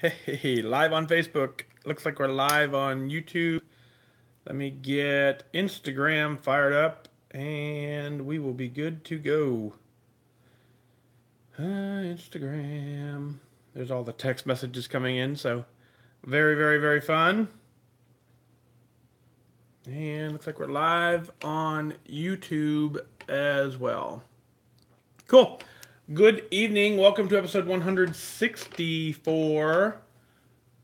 Hey, live on Facebook. Looks like we're live on YouTube. Let me get Instagram fired up and we will be good to go. Instagram. There's all the text messages coming in, so very, very, very fun. And looks like we're live on YouTube as well. Cool. Good evening. Welcome to episode 164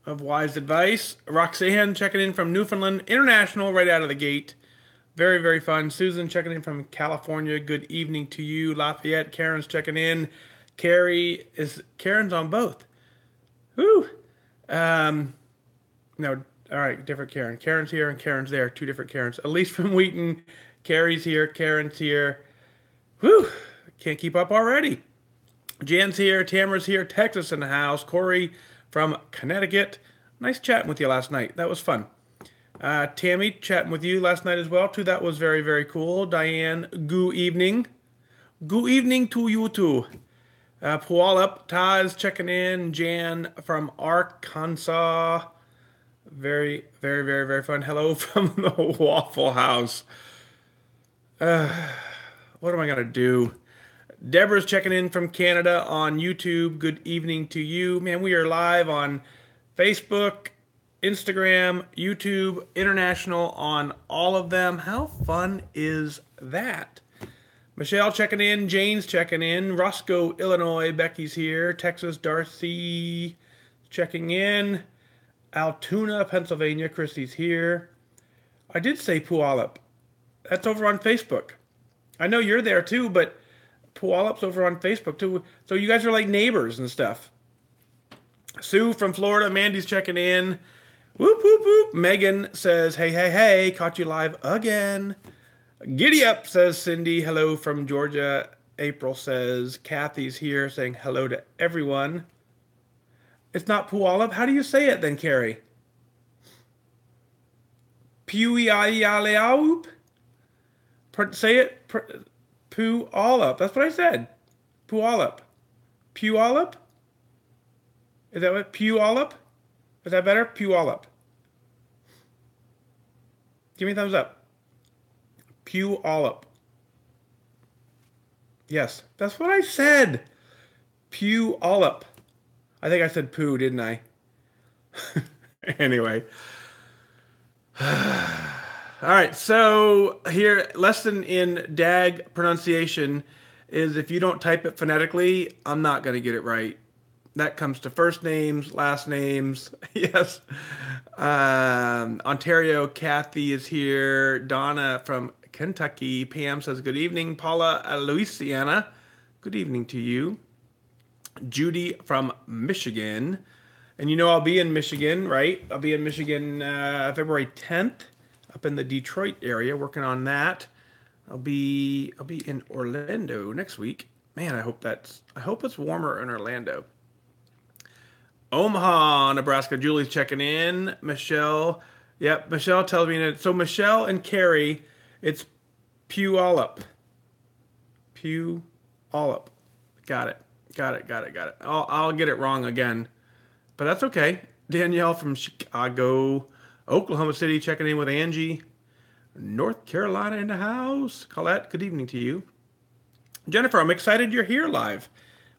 of Wise Advice. Roxanne checking in from Newfoundland International right out of the gate. Very, very fun. Susan checking in from California. Good evening to you. Lafayette, Karen's checking in. Karen's on both. Woo! No, all right, different Karen. Karen's here and Karen's there. Two different Karens. Elise from Wheaton. Carrie's here. Karen's here. Whew! Can't keep up already. Jan's here. Tamara's here. Texas in the house. Corey from Connecticut. Nice chatting with you last night. That was fun. Tammy chatting with you last night as well too. That was very, very cool. Diane, good evening. Good evening to you too. Puyallup, Taz checking in. Jan from Arkansas. Very, very, very, very fun. Hello from the Waffle House. What am I gonna do? Deborah's checking in from Canada on YouTube. Good evening to you. Man, we are live on Facebook, Instagram, YouTube, international on all of them. How fun is that? Michelle checking in. Jane's checking in. Roscoe, Illinois. Becky's here. Texas, Darcy checking in. Altoona, Pennsylvania. Christy's here. I did say Puyallup. That's over on Facebook. I know you're there too, but Puyallup's over on Facebook too. So you guys are like neighbors and stuff. Sue from Florida. Mandy's checking in. Whoop, whoop, whoop. Megan says, hey, hey, hey. Caught you live again. Giddy up, says Cindy. Hello from Georgia. April says, Kathy's here saying hello to everyone. It's not Puyallup. How do you say it then, Carrie? Puyallup? Say it. Puyallup. That's what I said. Puyallup. Puyallup? Is that what? Puyallup? Is that better? Puyallup. Give me a thumbs up. Puyallup. Yes, that's what I said. Puyallup. I think I said poo, didn't I? Anyway. All right, so here, lesson in DAG pronunciation is if you don't type it phonetically, I'm not going to get it right. That comes to first names, last names. Yes. Ontario, Kathy is here. Donna from Kentucky. Pam says, good evening. Paula, Louisiana. Good evening to you. Judy from Michigan. And you know I'll be in Michigan, right? I'll be in Michigan February 10th up in the Detroit area working on that. I'll be in Orlando next week. Man, I hope it's warmer in Orlando. Omaha, Nebraska. Julie's checking in. Michelle. Yep, Michelle tells me that. So Michelle and Carrie, it's Puyallup. Puyallup. Got it. I'll get it wrong again. But that's okay. Danielle from Chicago. Oklahoma City checking in with Angie. North Carolina in the house. Colette, good evening to you. Jennifer, I'm excited you're here live.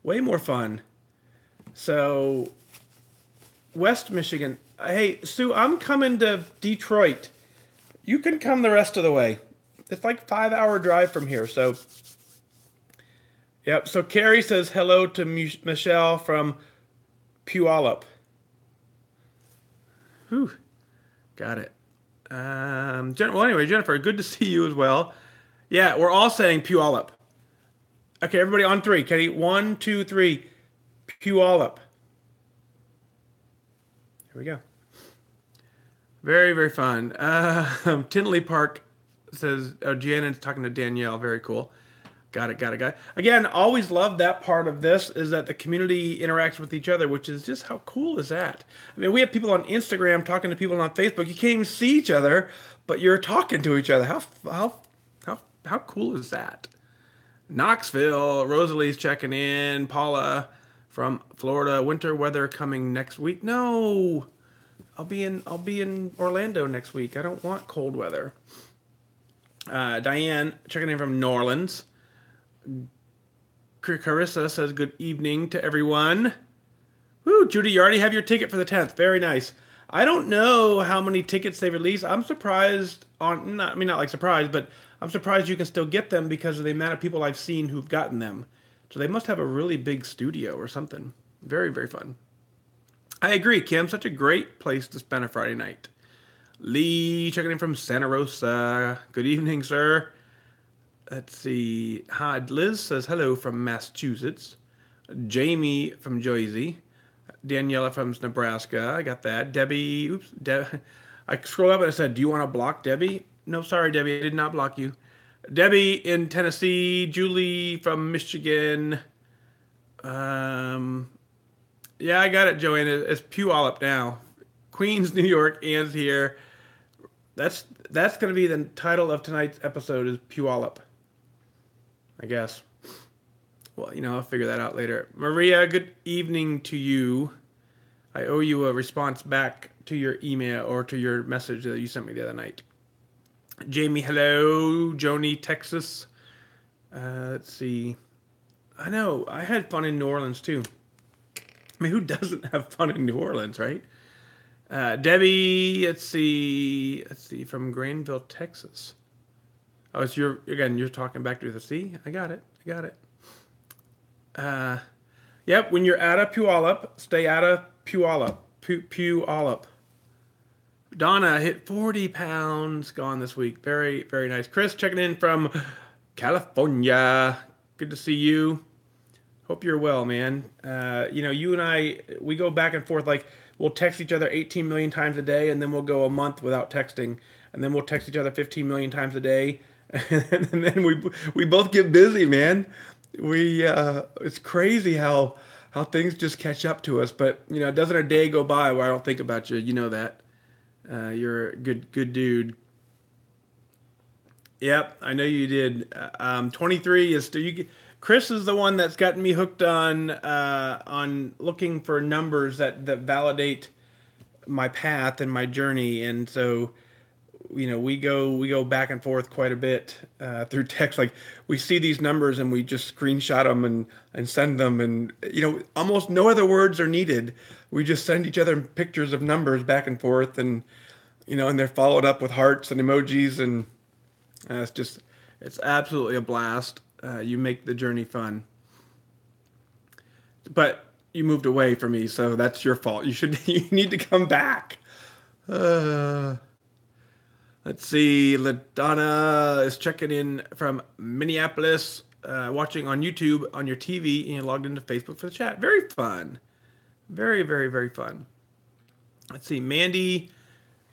Way more fun. So, West Michigan. Hey, Sue, I'm coming to Detroit. You can come the rest of the way. It's like 5-hour drive from here, so. Yep, so Carrie says hello to Michelle from Puyallup. Whew. Got it. Well, anyway, Jennifer, good to see you as well. Yeah, we're all saying Puyallup. Okay, everybody on three. Katie, 1, 2, 3. Puyallup. Here we go. Very, very fun. Tinley Park says, Janet's talking to Danielle. Very cool. Got it. Again, always love that part of this is that the community interacts with each other, which is just how cool is that? I mean, we have people on Instagram talking to people on Facebook. You can't even see each other, but you're talking to each other. How cool is that? Knoxville, Rosalie's checking in. Paula from Florida. Winter weather coming next week. No, I'll be in Orlando next week. I don't want cold weather. Diane checking in from New Orleans. Carissa says good evening to everyone. Woo, Judy, you already have your ticket for the 10th. Very nice. I don't know how many tickets they released. I'm surprised not like surprised, but I'm surprised you can still get them because of the amount of people I've seen who've gotten them. So they must have a really big studio or something. Very, very fun. I agree, Kim. Such a great place to spend a Friday night. Lee checking in from Santa Rosa. Good evening, sir. Let's see. Hi, Liz says hello from Massachusetts. Jamie from Jersey. Daniela from Nebraska. I got that. Debbie. I scrolled up and I said, do you want to block Debbie? No, sorry, Debbie. I did not block you. Debbie in Tennessee. Julie from Michigan. Yeah, I got it, Joanne. It's Puyallup now. Queens, New York. Anne's here. That's going to be the title of tonight's episode is Puyallup, I guess. Well, I'll figure that out later. Maria, good evening to you. I owe you a response back to your email or to your message that you sent me the other night. Jamie, hello. Joni, Texas. Let's see. I know. I had fun in New Orleans, too. I mean, who doesn't have fun in New Orleans, right? Debbie, let's see, from Granville, Texas. Oh, it's you're talking back to the sea. I got it. Yep, when you're out of Puyallup, stay out of Puyallup. Puyallup. Donna hit 40 pounds, gone this week. Very, very nice. Chris checking in from California. Good to see you. Hope you're well, man. You and I, we go back and forth. Like, we'll text each other 18 million times a day, and then we'll go a month without texting. And then we'll text each other 15 million times a day. And then we both get busy, man. It's crazy how things just catch up to us. But, doesn't a day go by where I don't think about you. You know that. You're a good dude. Yep, I know you did. 23 is still you. Chris is the one that's gotten me hooked on looking for numbers that validate my path and my journey, and so we go back and forth quite a bit through text. Like, we see these numbers and we just screenshot them and send them, and almost no other words are needed. We just send each other pictures of numbers back and forth, and and they're followed up with hearts and emojis, and it's absolutely a blast. You make the journey fun. But you moved away from me, so that's your fault. You need to come back. Let's see. LaDonna is checking in from Minneapolis, watching on YouTube on your TV, and logged into Facebook for the chat. Very fun. Very, very, very fun. Let's see. Mandy.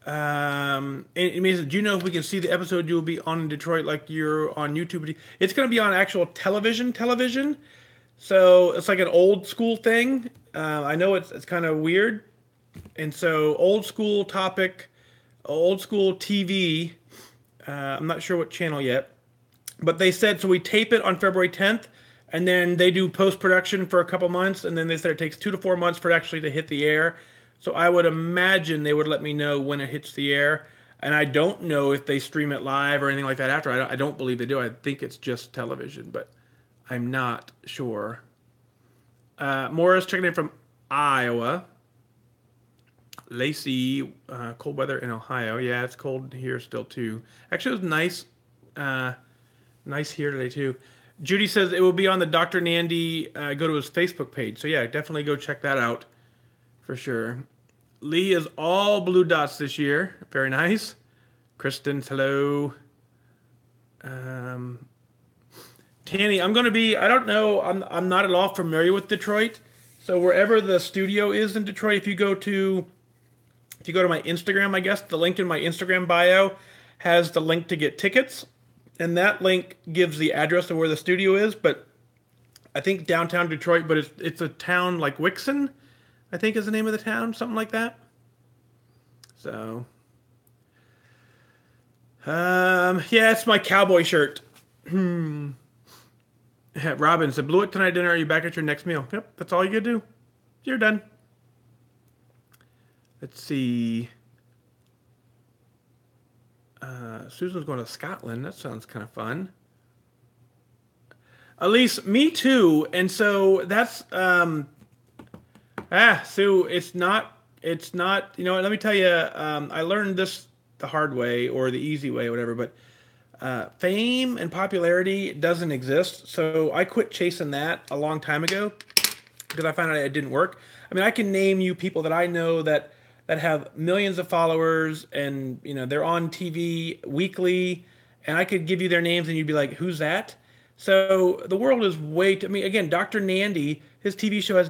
It means, do you know if we can see the episode you'll be on in Detroit like you're on YouTube? It's going to be on actual television. So it's like an old school thing. I know it's kind of weird. And so old school topic, old school TV. I'm not sure what channel yet. But they said, so we tape it on February 10th. And then they do post-production for a couple months. And then they said it takes 2 to 4 months for it actually to hit the air. So I would imagine they would let me know when it hits the air. And I don't know if they stream it live or anything like that after. I don't believe they do. I think it's just television, but I'm not sure. Morris checking in from Iowa. Lacey, cold weather in Ohio. Yeah, it's cold here still too. Actually, it was nice here today too. Judy says it will be on the Dr. Nandy, go to his Facebook page. So yeah, definitely go check that out. For sure. Lee is all blue dots this year. Very nice. Kristen, hello. Tanny, I'm going to be, I don't know, I'm not at all familiar with Detroit. So wherever the studio is in Detroit, if you go to my Instagram, I guess, the link in my Instagram bio has the link to get tickets. And that link gives the address of where the studio is. But I think downtown Detroit, but it's a town like Wixon, I think is the name of the town, something like that. So, yeah, it's my cowboy shirt. Robin said, blew it tonight dinner. Are you back at your next meal? Yep, that's all you gotta do. You're done. Let's see. Susan's going to Scotland. That sounds kind of fun. Elise, me too. And so that's Sue, it's not, let me tell you, I learned this the hard way or the easy way, whatever, but fame and popularity doesn't exist. So I quit chasing that a long time ago because I found out it didn't work. I mean, I can name you people that I know that have millions of followers and, they're on TV weekly, and I could give you their names and you'd be like, who's that? So the world is I mean, again, Dr. Nandy, his TV show has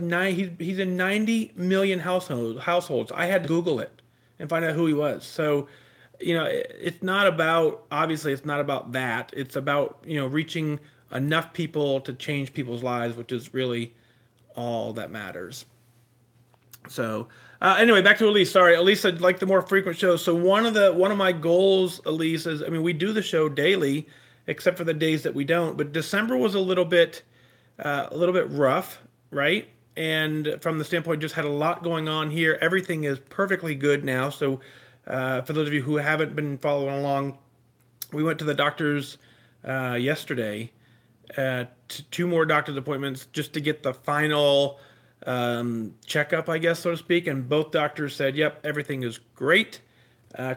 he's in 90 million households. I had to Google it and find out who he was. So, it's not about, obviously it's not about that. It's about, reaching enough people to change people's lives, which is really all that matters. So, anyway, back to Elise. Sorry, Elise said like the more frequent shows. So one of my goals, Elise, is, I mean, we do the show daily, except for the days that we don't. But December was a little bit rough, right? And from the standpoint, just had a lot going on here. Everything is perfectly good now. So for those of you who haven't been following along, we went to the doctor's yesterday. 2 more doctor's appointments just to get the final checkup, I guess, so to speak. And both doctors said, "Yep, everything is great.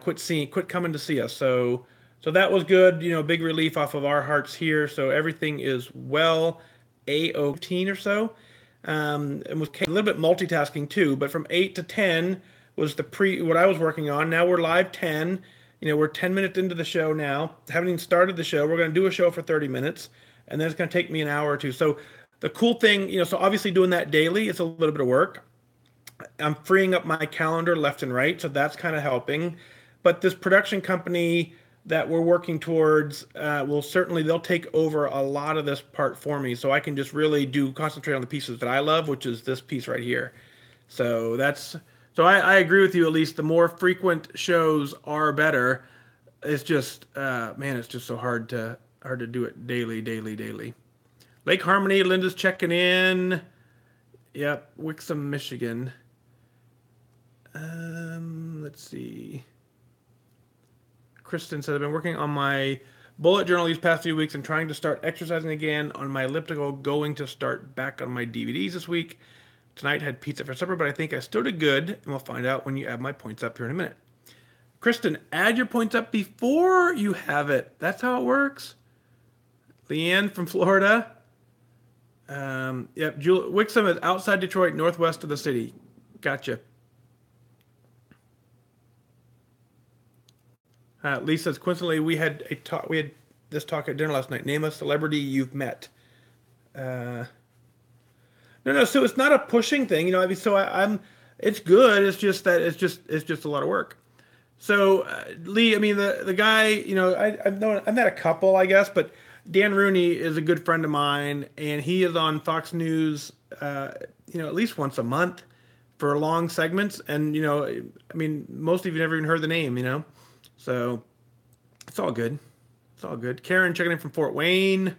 Quit coming to see us." So that was good. Big relief off of our hearts here. So everything is well. A-15 or so. It was a little bit multitasking too, but from 8 to 10 was what I was working on. Now we're live 10. We're 10 minutes into the show now. Haven't even started the show. We're going to do a show for 30 minutes, and then it's going to take me an hour or two. So the cool thing, so obviously doing that daily, it's a little bit of work. I'm freeing up my calendar left and right, so that's kind of helping. But this production company that we're working towards they'll take over a lot of this part for me, so I can just really concentrate on the pieces that I love, which is this piece right here. So I agree with you. At least the more frequent shows are better. It's just it's just so hard to do it daily. Lake Harmony, Linda's checking in. Yep, Wixom, Michigan. Let's see. Kristen said, I've been working on my bullet journal these past few weeks and trying to start exercising again on my elliptical, going to start back on my DVDs this week. Tonight had pizza for supper, but I think I still did good, and we'll find out when you add my points up here in a minute. Kristen, add your points up before you have it. That's how it works. Leanne from Florida. Yep, Wixom is outside Detroit, northwest of the city. Gotcha. Lisa says, coincidentally, we had this talk at dinner last night. Name a celebrity you've met. No. So it's not a pushing thing, I mean, so I'm. It's good. It's just that it's just a lot of work. So Lee, I mean, the guy, I've met a couple, I guess, but Dan Rooney is a good friend of mine, and he is on Fox News, at least once a month for long segments. And I mean, most of you never even heard the name, So it's all good. It's all good. Karen checking in from Fort Wayne.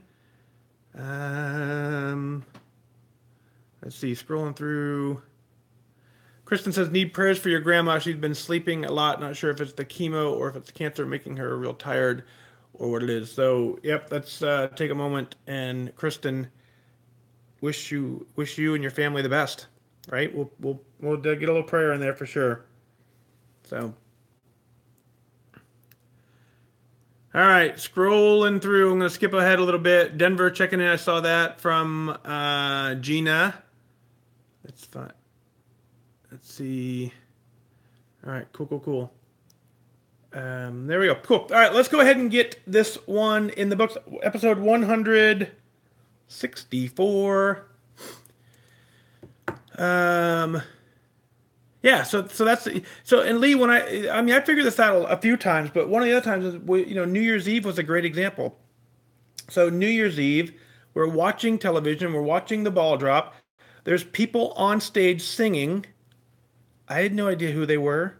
Let's see, scrolling through. Kristen says, need prayers for your grandma. She's been sleeping a lot. Not sure if it's the chemo or if it's cancer making her real tired or what it is. So, yep, let's take a moment. And Kristen, wish you and your family the best, right? We'll get a little prayer in there for sure. So, all right, scrolling through. I'm going to skip ahead a little bit. Denver checking in. I saw that from Gina. That's fine. Let's see. All right, cool. There we go. Cool. All right, let's go ahead and get this one in the books. Episode 164. Yeah, so that's and Lee, when I figured this out a few times, but one of the other times is New Year's Eve was a great example. So New Year's Eve, we're watching television, we're watching the ball drop. There's people on stage singing. I had no idea who they were.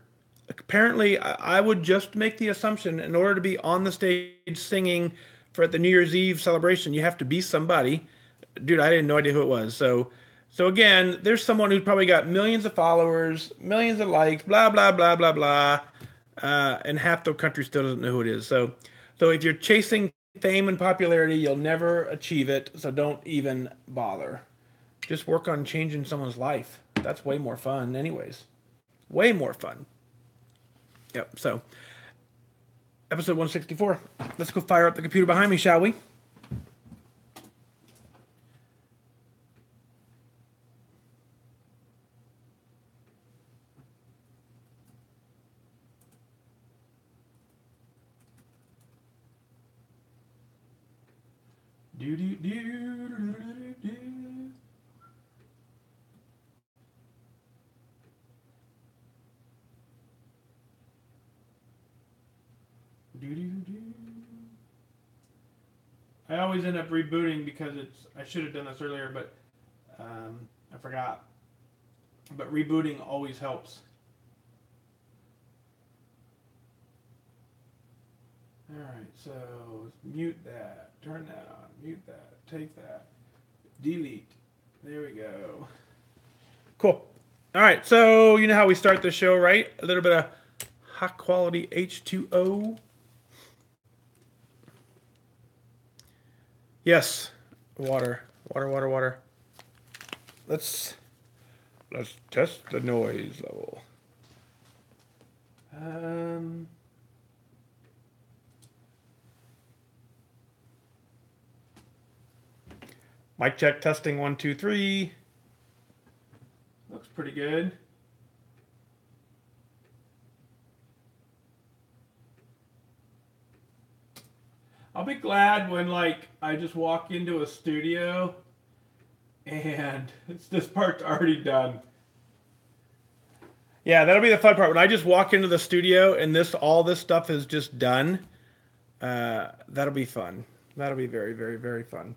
Apparently, I would just make the assumption in order to be on the stage singing for the New Year's Eve celebration, you have to be somebody. dude, I had no idea who it was. So again, there's someone who's probably got millions of followers, millions of likes, blah blah blah blah blah, and half the country still doesn't know who it is. So if you're chasing fame and popularity, you'll never achieve it. So don't even bother. Just work on changing someone's life. That's way more fun, anyways. Way more fun. Yep. So episode 164. Let's go fire up the computer behind me, shall we? Do do do do do do. Do, do, do. I always end up rebooting because I should have done this earlier, but I forgot. But rebooting always helps. Alright, so mute that, turn that on, mute that, take that, delete. There we go. Cool. Alright, so you know how we start the show, right? A little bit of high quality H2O. Yes, water. Let's test the noise level. Mic check, testing 1 2 3. Looks pretty good. I'll be glad when I just walk into a studio and this part's already done. Yeah, that'll be the fun part. When I just walk into the studio and all this stuff is just done, that'll be fun. That'll be very, very, very fun.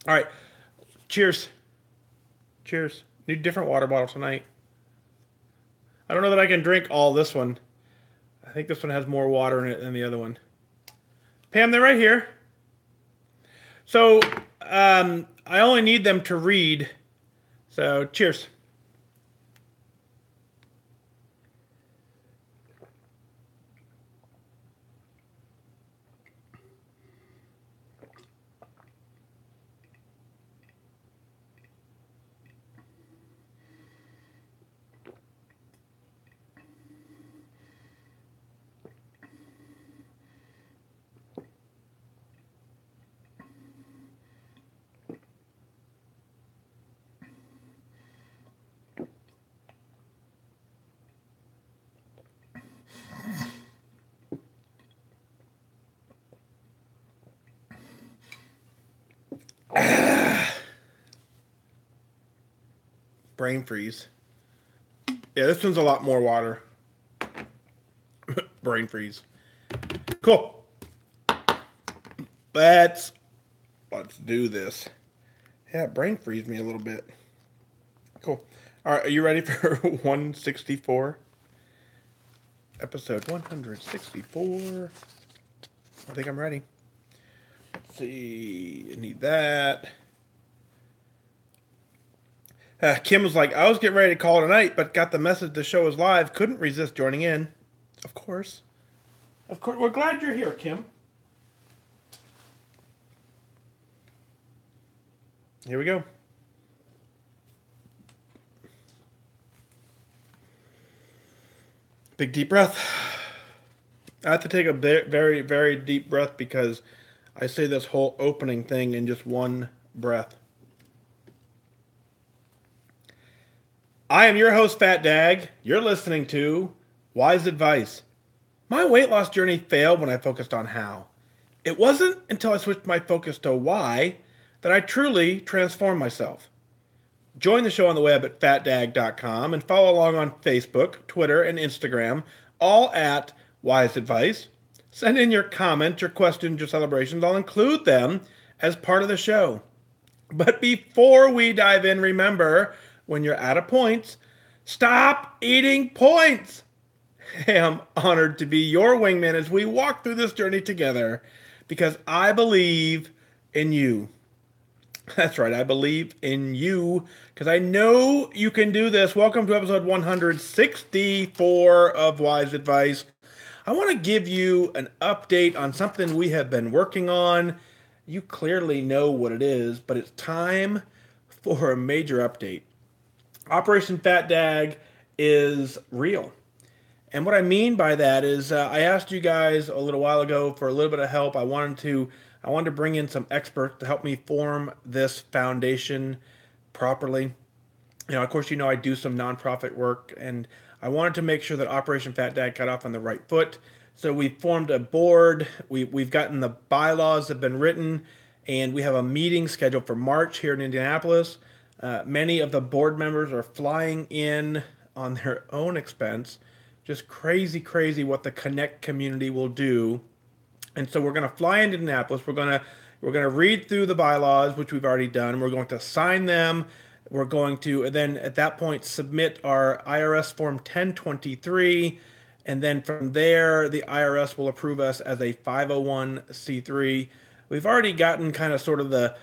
All right. Cheers. Cheers. Need different water bottles tonight. I don't know that I can drink all this one. I think this one has more water in it than the other one. Pam, they're right here. So I only need them to read. So cheers. Brain freeze. Yeah, this one's a lot more water. Brain freeze. Cool. Let's do this. Yeah, brain freeze me a little bit. Cool. All right, are you ready for 164? Episode 164. I think I'm ready. Let's see. I need that. Kim was like, I was getting ready to call tonight, but got the message the show is live. Couldn't resist joining in. Of course. Of course. We're glad you're here, Kim. Here we go. Big deep breath. I have to take a very, very deep breath because I say this whole opening thing in just one breath. I am your host, Fat Dag. You're listening to WhysAdvice. My weight loss journey failed when I focused on how. It wasn't until I switched my focus to why that I truly transformed myself. Join the show on the web at fatdag.com and follow along on Facebook, Twitter, and Instagram, all at WhysAdvice. Send in your comments, your questions, your celebrations. I'll include them as part of the show. But before we dive in, remember, when you're out of points, stop eating points. I am honored to be your wingman as we walk through this journey together because I believe in you. That's right. I believe in you because I know you can do this. Welcome to episode 164 of Wise Advice. I want to give you an update on something we have been working on. You clearly know what it is, but it's time for a major update. Operation Fat Dag is real. And what I mean by that is, I asked you guys a little while ago for a little bit of help. I wanted to bring in some experts to help me form this foundation properly. Of course, I do some nonprofit work, and I wanted to make sure that Operation Fat Dad got off on the right foot. So we formed a board. We've gotten the bylaws have been written, and we have a meeting scheduled for March here in Indianapolis. Many of the board members are flying in on their own expense. Just crazy, crazy what the Connect community will do. And so we're going to fly into Indianapolis. We're going to read through the bylaws, which we've already done. We're going to sign them. We're going to and then at that point submit our IRS form 1023, and then from there the IRS will approve us as a 501c3. We've already gotten kind of sort of the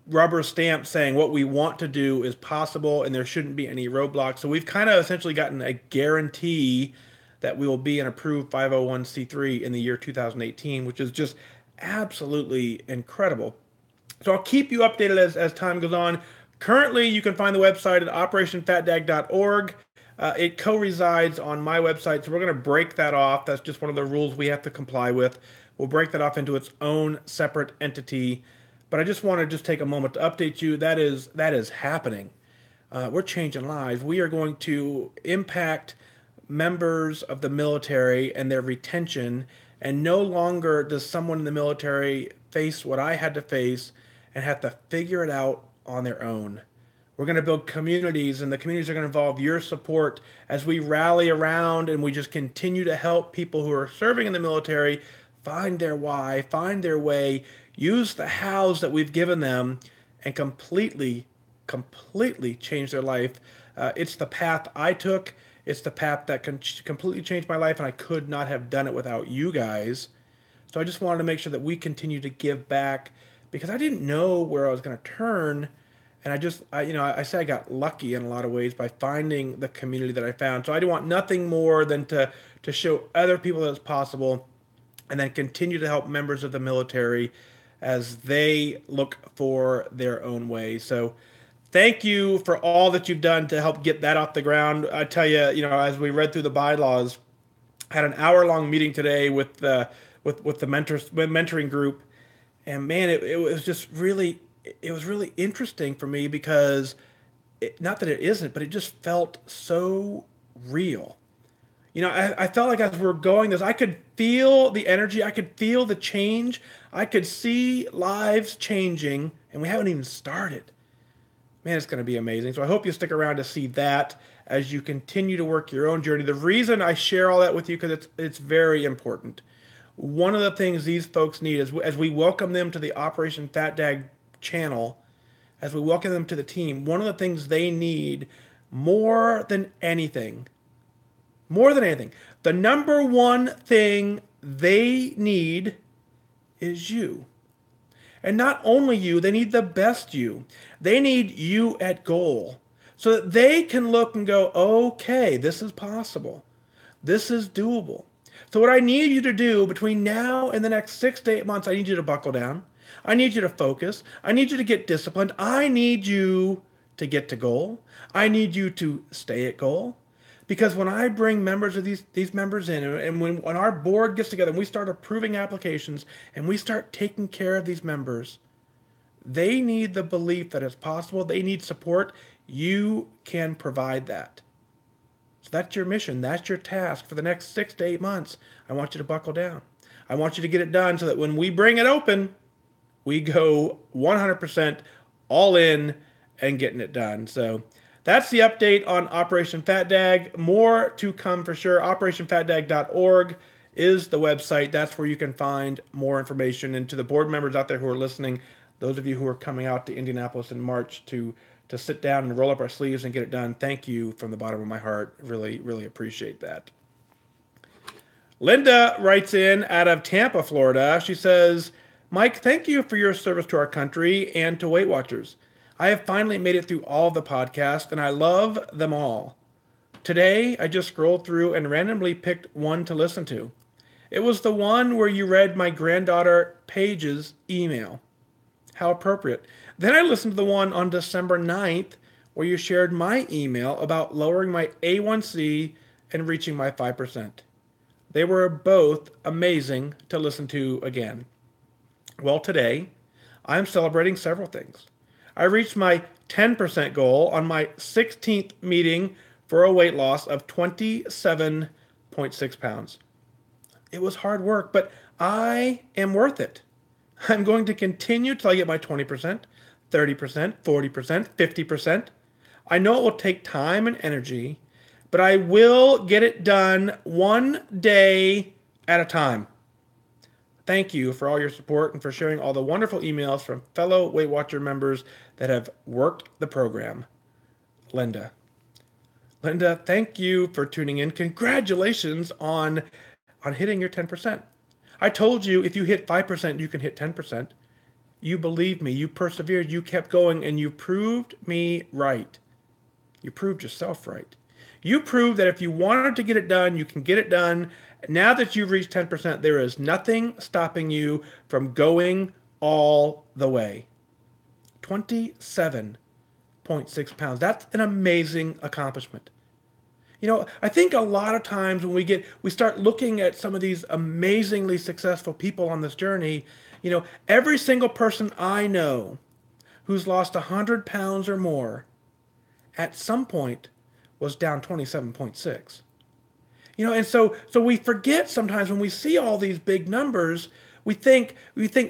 rubber stamp saying what we want to do is possible and there shouldn't be any roadblocks. So we've kind of essentially gotten a guarantee that we will be an approved 501c3 in the year 2018, which is just absolutely incredible. So I'll keep you updated as time goes on. Currently, you can find the website at operationfatdag.org. It co-resides on my website, so we're going to break that off. That's just one of the rules we have to comply with. We'll break that off into its own separate entity. But I just want to just take a moment to update you. That is happening. We're changing lives. We are going to impact members of the military and their retention, and no longer does someone in the military face what I had to face and have to figure it out on their own. We're going to build communities, and the communities are going to involve your support as we rally around and we just continue to help people who are serving in the military find their why, find their way, use the hows that we've given them, and completely change their life. It's the path I took. It's the path that can completely change my life, and I could not have done it without you guys. So I just wanted to make sure that we continue to give back because I didn't know where I was going to turn. And I say I got lucky in a lot of ways by finding the community that I found. So I do want nothing more than to show other people that it's possible and then continue to help members of the military as they look for their own way. So thank you for all that you've done to help get that off the ground. I tell you, as we read through the bylaws, I had an hour-long meeting today with the mentoring group, and man, it was just really interesting for me because not that it isn't, but it just felt so real. I felt like as we're going this, I could feel the energy, I could feel the change, I could see lives changing, and we haven't even started. Man, it's going to be amazing. So I hope you stick around to see that as you continue to work your own journey. The reason I share all that with you because it's very important. One of the things these folks need is as we welcome them to the Operation Fat Dag channel, as we welcome them to the team, one of the things they need more than anything, the number one thing they need is you. And not only you, they need the best you. They need you at goal so that they can look and go, okay, this is possible. This is doable. So what I need you to do between now and the next 6 to 8 months, I need you to buckle down. I need you to focus. I need you to get disciplined. I need you to get to goal. I need you to stay at goal. Because when I bring members of these members in, and when our board gets together and we start approving applications and we start taking care of these members, they need the belief that it's possible. They need support. You can provide that. So that's your mission. That's your task for the next 6 to 8 months. I want you to buckle down. I want you to get it done so that when we bring it open, we go 100% all in and getting it done. So that's the update on Operation Fat Dag. More to come for sure. OperationFatDag.org is the website. That's where you can find more information. And to the board members out there who are listening, those of you who are coming out to Indianapolis in March to sit down and roll up our sleeves and get it done, thank you from the bottom of my heart. Really, really appreciate that. Linda writes in out of Tampa, Florida. She says, Mike, thank you for your service to our country and to Weight Watchers. I have finally made it through all of the podcasts, and I love them all. Today, I just scrolled through and randomly picked one to listen to. It was the one where you read my granddaughter Paige's email. How appropriate. Then I listened to the one on December 9th where you shared my email about lowering my A1C and reaching my 5%. They were both amazing to listen to again. Well, today, I'm celebrating several things. I reached my 10% goal on my 16th meeting for a weight loss of 27.6 pounds. It was hard work, but I am worth it. I'm going to continue till I get my 20%, 30%, 40%, 50%. I know it will take time and energy, but I will get it done one day at a time. Thank you for all your support and for sharing all the wonderful emails from fellow Weight Watcher members that have worked the program. Linda. Linda, thank you for tuning in. Congratulations on hitting your 10%. I told you if you hit 5%, you can hit 10%. You believed me. You persevered. You kept going, and you proved me right. You proved yourself right. You proved that if you wanted to get it done, you can get it done. Now that you've reached 10%, there is nothing stopping you from going all the way. 27.6 pounds. That's an amazing accomplishment. You know, I think a lot of times when we start looking at some of these amazingly successful people on this journey, you know, every single person I know who's lost 100 pounds or more at some point was down 27.6. You know, and so we forget sometimes when we see all these big numbers, we think,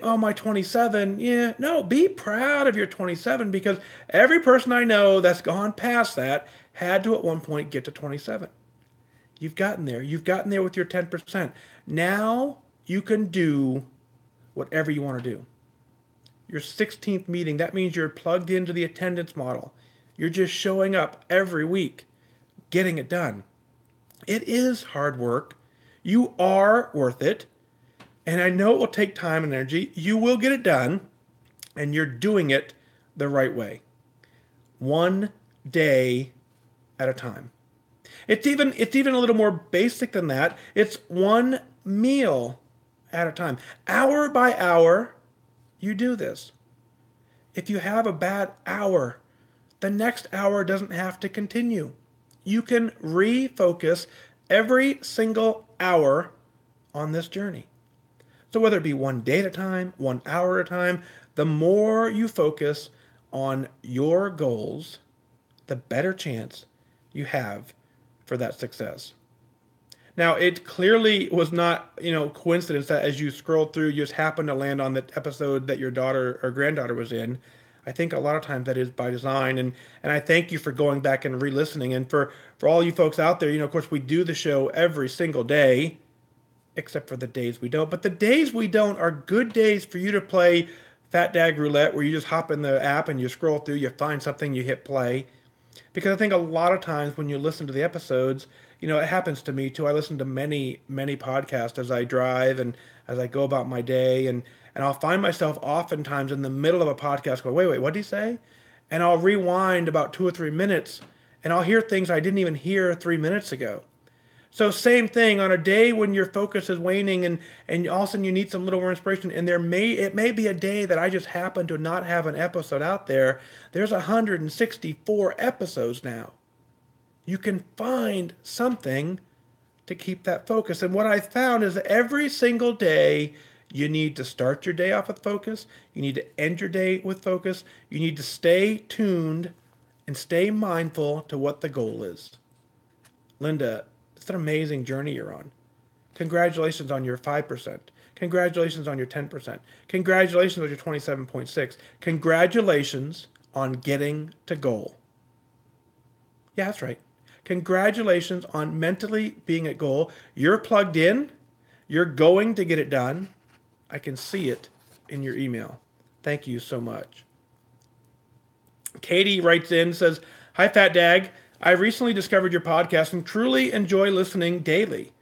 oh, my 27, yeah, no, be proud of your 27 because every person I know that's gone past that had to at one point get to 27. You've gotten there. You've gotten there with your 10%. Now you can do whatever you want to do. Your 16th meeting, that means you're plugged into the attendance model. You're just showing up every week, getting it done. It is hard work. You are worth it. And I know it will take time and energy. You will get it done, and you're doing it the right way. One day at a time. It's even a little more basic than that. It's one meal at a time. Hour by hour, you do this. If you have a bad hour, the next hour doesn't have to continue. You can refocus every single hour on this journey. So whether it be one day at a time, 1 hour at a time, the more you focus on your goals, the better chance you have for that success. Now, it clearly was not, coincidence that as you scrolled through, you just happened to land on the episode that your daughter or granddaughter was in. I think a lot of times that is by design, and I thank you for going back and re-listening. And for all you folks out there, of course, we do the show every single day, except for the days we don't. But the days we don't are good days for you to play Fat Dag Roulette, where you just hop in the app and you scroll through, you find something, you hit play. Because I think a lot of times when you listen to the episodes, it happens to me too. I listen to many, many podcasts as I drive and as I go about my day. And I'll find myself oftentimes in the middle of a podcast going, wait, what did he say? And I'll rewind about 2 or 3 minutes and I'll hear things I didn't even hear 3 minutes ago. So same thing on a day when your focus is waning and all of a sudden you need some little more inspiration. And it may be a day that I just happen to not have an episode out there. There's 164 episodes now. You can find something to keep that focus. And what I found is that every single day you need to start your day off with focus. You need to end your day with focus. You need to stay tuned and stay mindful to what the goal is. Linda, it's an amazing journey you're on. Congratulations on your 5%. Congratulations on your 10%. Congratulations on your 27.6. Congratulations on getting to goal. Yeah, that's right. Congratulations on mentally being at goal. You're plugged in. You're going to get it done. I can see it in your email. Thank you so much. Katie writes in, says, "Hi, Fat Dag. I recently discovered your podcast and truly enjoy listening daily.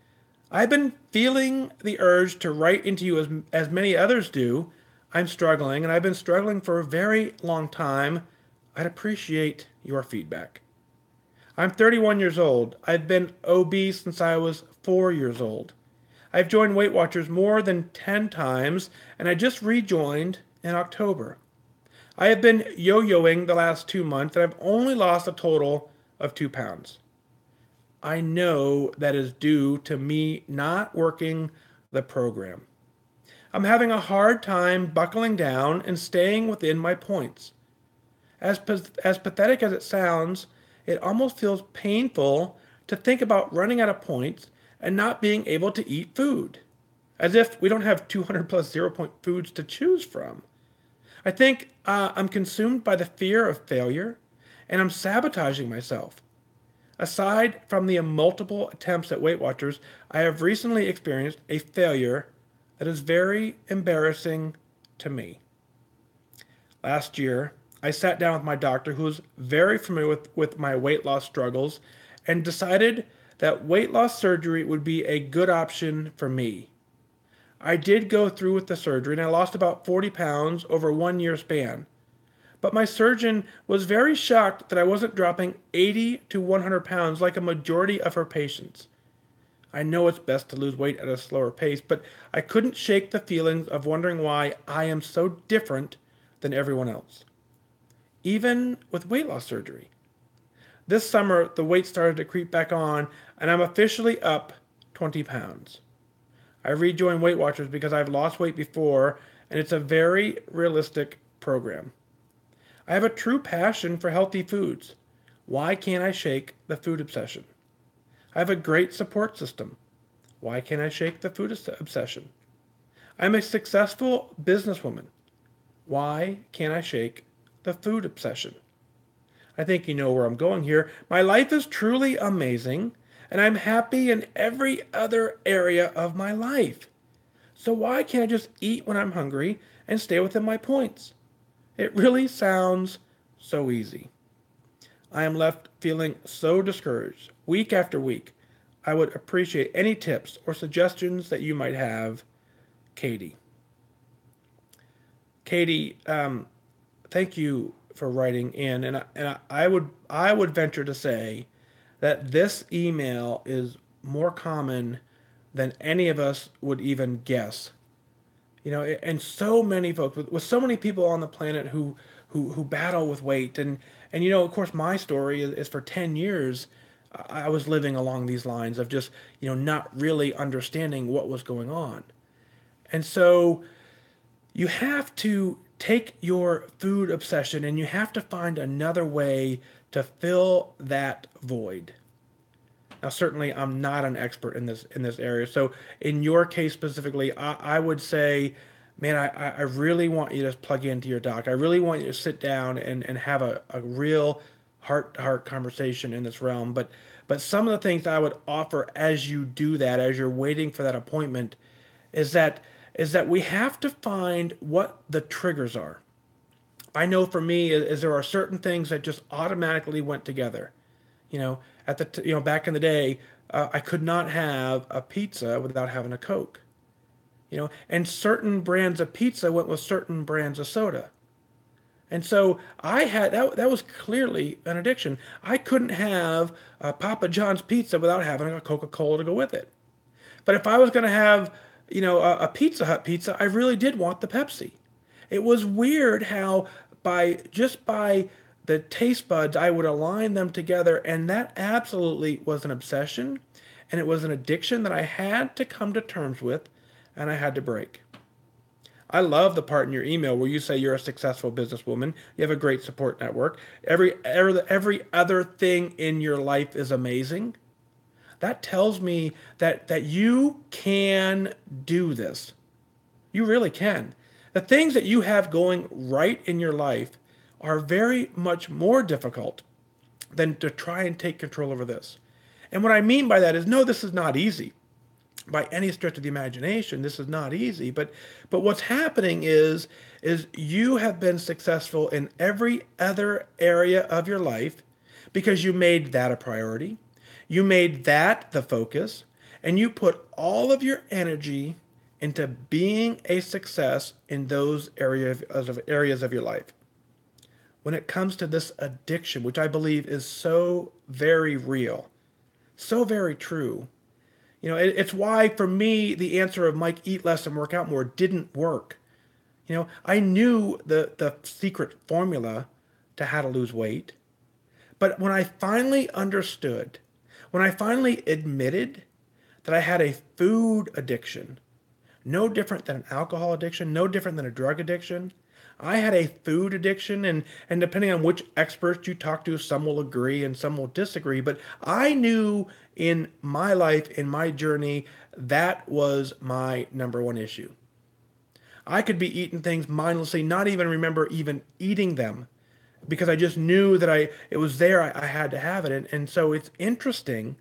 I've been feeling the urge to write into you as many others do, I'm struggling, and I've been struggling for a very long time. I'd appreciate your feedback. I'm 31 years old. I've been obese since I was 4 years old. I've joined Weight Watchers more than 10 times, and I just rejoined in October. I have been yo-yoing the last 2 months, and I've only lost a total of 2 pounds. I know that is due to me not working the program. I'm having a hard time buckling down and staying within my points. As pathetic as it sounds, it almost feels painful to think about running out of points and not being able to eat food, as if we don't have 200 plus 0 point foods to choose from. I think I'm consumed by the fear of failure, and I'm sabotaging myself. Aside from the multiple attempts at Weight Watchers, I have recently experienced a failure that is very embarrassing to me. Last year, I sat down with my doctor, who was very familiar with my weight loss struggles, and decided that weight loss surgery would be a good option for me. I did go through with the surgery, and I lost about 40 pounds over a 1 year span. But my surgeon was very shocked that I wasn't dropping 80 to 100 pounds like a majority of her patients. I know it's best to lose weight at a slower pace, but I couldn't shake the feelings of wondering why I am so different than everyone else, even with weight loss surgery. This summer, the weight started to creep back on, and I'm officially up 20 pounds. I rejoined Weight Watchers because I've lost weight before, and it's a very realistic program. I have a true passion for healthy foods. Why can't I shake the food obsession? I have a great support system. Why can't I shake the food obsession? I'm a successful businesswoman. Why can't I shake the food obsession? I think you know where I'm going here. My life is truly amazing, and I'm happy in every other area of my life. So why can't I just eat when I'm hungry and stay within my points? It really sounds so easy. I am left feeling so discouraged week after week. I would appreciate any tips or suggestions that you might have, Katie. Katie, thank you for writing in, and I would venture to say that this email is more common than any of us would even guess. You know, and so many folks with so many people on the planet who battle with weight, and of course my story is for 10 years I was living along these lines of just not really understanding what was going on. And so you have to take your food obsession and you have to find another way to fill that void. Now, certainly, I'm not an expert in this area. So, in your case specifically, I would say, man, I really want you to plug into your doc. I really want you to sit down and have a real heart-to-heart conversation in this realm. But some of the things I would offer as you do that, as you're waiting for that appointment, is that we have to find what the triggers are. I know for me, is there are certain things that just automatically went together. Back in the day, I could not have a pizza without having a Coke. And certain brands of pizza went with certain brands of soda. And so I had that was clearly an addiction. I couldn't have Papa John's pizza without having a Coca-Cola to go with it. But if I was going to have, a Pizza Hut pizza, I really did want the Pepsi. It was weird how by the taste buds, I would align them together, and that absolutely was an obsession, and it was an addiction that I had to come to terms with, and I had to break. I love the part in your email where you say you're a successful businesswoman, you have a great support network, every other thing in your life is amazing. That tells me that you can do this. You really can. The things that you have going right in your life are very much more difficult than to try and take control over this. And what I mean by that is, no, this is not easy. By any stretch of the imagination, this is not easy. But what's happening is you have been successful in every other area of your life because you made that a priority. You made that the focus, and you put all of your energy into being a success in those areas of your life. When it comes to this addiction, which I believe is so very real, so very true. It's why for me the answer of Mike, eat less and work out more didn't work. I knew the secret formula to how to lose weight, but when I finally understood, when I finally admitted that I had a food addiction, no different than an alcohol addiction, no different than a drug addiction. I had a food addiction, and depending on which experts you talk to, some will agree and some will disagree. But I knew in my life, in my journey, that was my number one issue. I could be eating things mindlessly, not even remember even eating them, because I just knew that it was there. I had to have it, and so it's interesting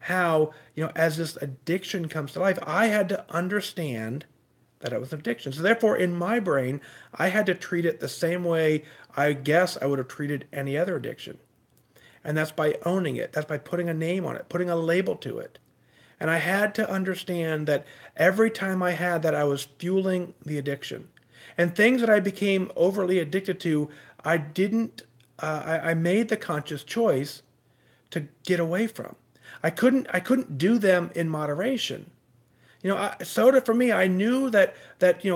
how, as this addiction comes to life, I had to understand that it was an addiction. So therefore, in my brain, I had to treat it the same way I guess I would have treated any other addiction. And that's by owning it. That's by putting a name on it, putting a label to it. And I had to understand that every time I had that, I was fueling the addiction. And things that I became overly addicted to, I didn't, I made the conscious choice to get away from. I couldn't do them in moderation. Soda for me, I knew that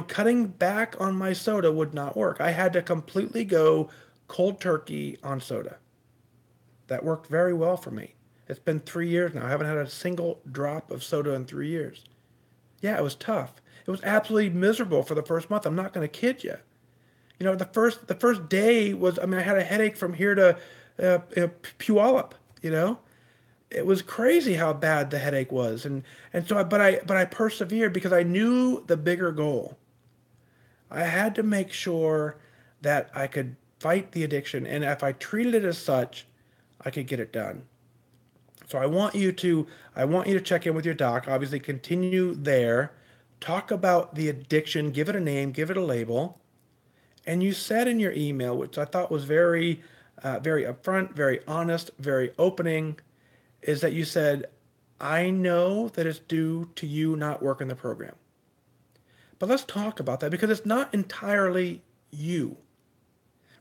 cutting back on my soda would not work. I had to completely go cold turkey on soda. That worked very well for me. It's been 3 years now. I haven't had a single drop of soda in 3 years. Yeah, it was tough. It was absolutely miserable for the first month. I'm not going to kid you. The first day was, I had a headache from here to Puyallup. It was crazy how bad the headache was, and so I persevered because I knew the bigger goal. I had to make sure that I could fight the addiction, and if I treated it as such, I could get it done. So I want you to check in with your doc. Obviously, continue there. Talk about the addiction. Give it a name. Give it a label. And you said in your email, which I thought was very, very upfront, very honest, very opening, is that you said, I know that it's due to you not working the program. But let's talk about that because it's not entirely you,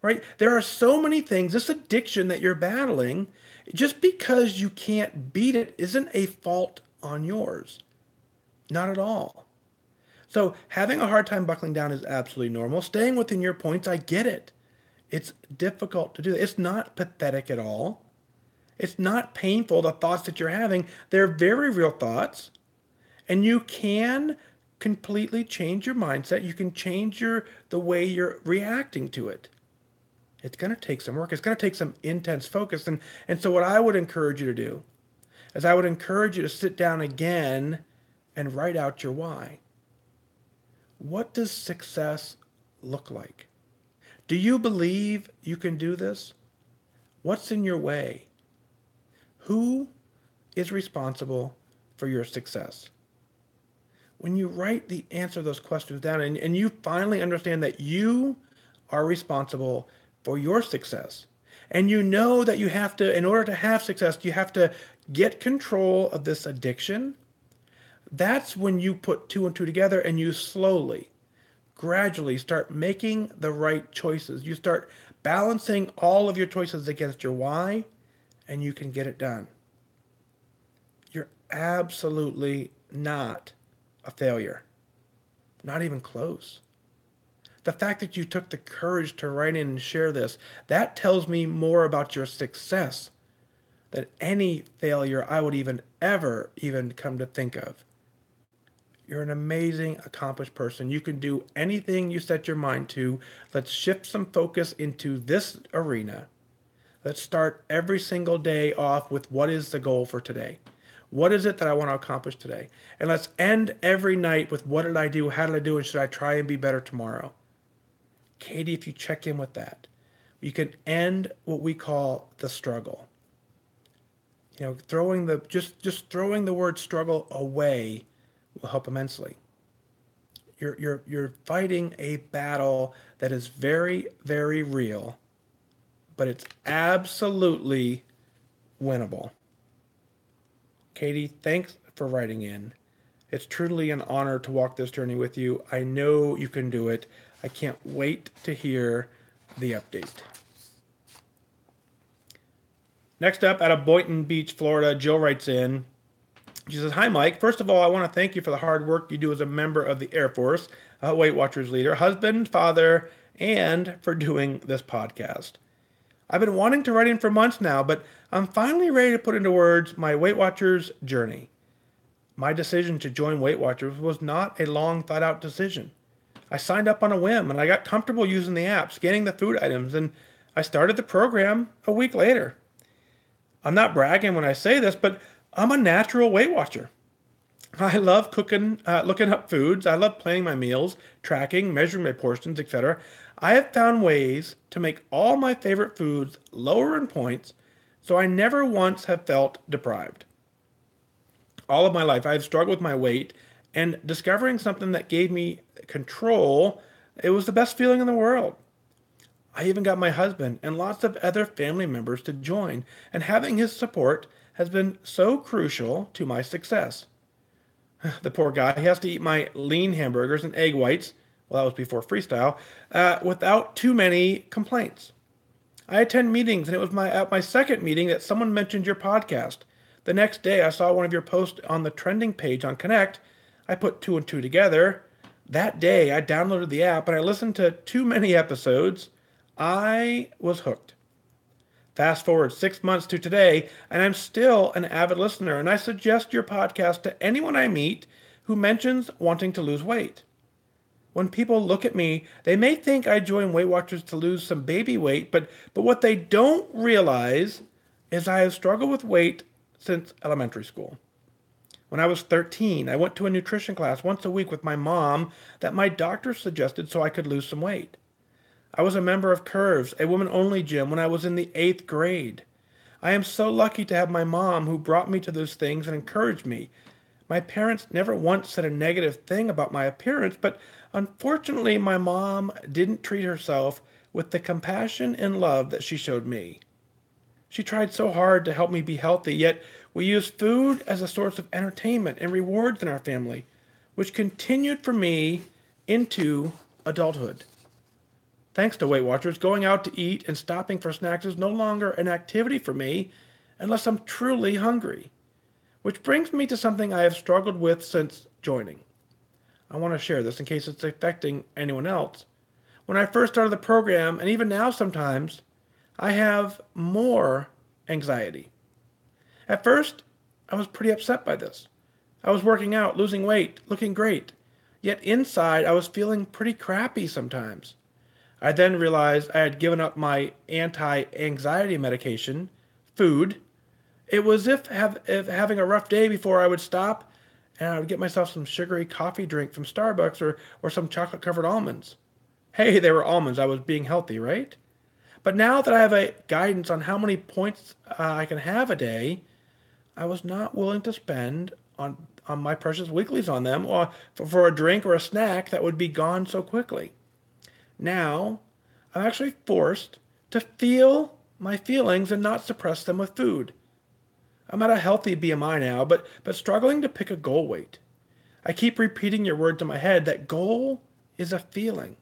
right? There are so many things, this addiction that you're battling, just because you can't beat it isn't a fault on yours. Not at all. So having a hard time buckling down is absolutely normal. Staying within your points, I get it. It's difficult to do. It's not pathetic at all. It's not painful, the thoughts that you're having. They're very real thoughts. And you can completely change your mindset. You can change the way you're reacting to it. It's going to take some work. It's going to take some intense focus. And so what I would encourage you to do is I would encourage you to sit down again and write out your why. What does success look like? Do you believe you can do this? What's in your way? Who is responsible for your success? When you write the answer to those questions down and you finally understand that you are responsible for your success, and you know that you have to, in order to have success, you have to get control of this addiction, that's when you put two and two together and you slowly, gradually start making the right choices. You start balancing all of your choices against your why, and you can get it done. You're absolutely not a failure. Not even close. The fact that you took the courage to write in and share this, that tells me more about your success than any failure I would ever come to think of. You're an amazing, accomplished person. You can do anything you set your mind to. Let's shift some focus into this arena. Let's start every single day off with what is the goal for today? What is it that I want to accomplish today? And let's end every night with what did I do? How did I do? And should I try and be better tomorrow? Katie, if you check in with that, you can end what we call the struggle. Throwing throwing the word struggle away will help immensely. You're fighting a battle that is very, very real, but it's absolutely winnable. Katie, thanks for writing in. It's truly an honor to walk this journey with you. I know you can do it. I can't wait to hear the update. Next up, out of Boynton Beach, Florida, Jill writes in. She says, "Hi, Mike. First of all, I want to thank you for the hard work you do as a member of the Air Force, Weight Watchers leader, husband, father, and for doing this podcast. I've been wanting to write in for months now, but I'm finally ready to put into words my Weight Watchers journey. My decision to join Weight Watchers was not a long thought out decision. I signed up on a whim and I got comfortable using the app, scanning the food items, and I started the program a week later. I'm not bragging when I say this, but I'm a natural Weight Watcher. I love cooking, looking up foods. I love planning my meals, tracking, measuring my portions, etc. I have found ways to make all my favorite foods lower in points, so I never once have felt deprived. All of my life, I have struggled with my weight, and discovering something that gave me control, it was the best feeling in the world. I even got my husband and lots of other family members to join, and having his support has been so crucial to my success. The poor guy, he has to eat my lean hamburgers and egg whites, well, that was before freestyle, without too many complaints. I attend meetings, and it was at my second meeting that someone mentioned your podcast. The next day, I saw one of your posts on the trending page on Connect. I put two and two together. That day, I downloaded the app, and I listened to too many episodes. I was hooked. Fast forward 6 months to today, and I'm still an avid listener, and I suggest your podcast to anyone I meet who mentions wanting to lose weight. When people look at me, they may think I joined Weight Watchers to lose some baby weight, but what they don't realize is I have struggled with weight since elementary school. When I was 13, I went to a nutrition class once a week with my mom that my doctor suggested so I could lose some weight. I was a member of Curves, a women-only gym, when I was in the 8th grade. I am so lucky to have my mom who brought me to those things and encouraged me. My parents never once said a negative thing about my appearance, but unfortunately my mom didn't treat herself with the compassion and love that she showed me. She tried so hard to help me be healthy, yet we used food as a source of entertainment and rewards in our family, which continued for me into adulthood. Thanks to Weight Watchers, going out to eat and stopping for snacks is no longer an activity for me unless I'm truly hungry. Which brings me to something I have struggled with since joining. I want to share this in case it's affecting anyone else. When I first started the program, and even now sometimes, I have more anxiety. At first, I was pretty upset by this. I was working out, losing weight, looking great. Yet inside, I was feeling pretty crappy sometimes. I then realized I had given up my anti-anxiety medication, food. It was if having a rough day before I would stop and I would get myself some sugary coffee drink from Starbucks or some chocolate-covered almonds. Hey, they were almonds. I was being healthy, right? But now that I have a guidance on how many points I can have a day, I was not willing to spend on my precious weeklies on them or for a drink or a snack that would be gone so quickly. Now, I'm actually forced to feel my feelings and not suppress them with food. I'm at a healthy BMI now, but struggling to pick a goal weight. I keep repeating your words in my head that goal is a feeling.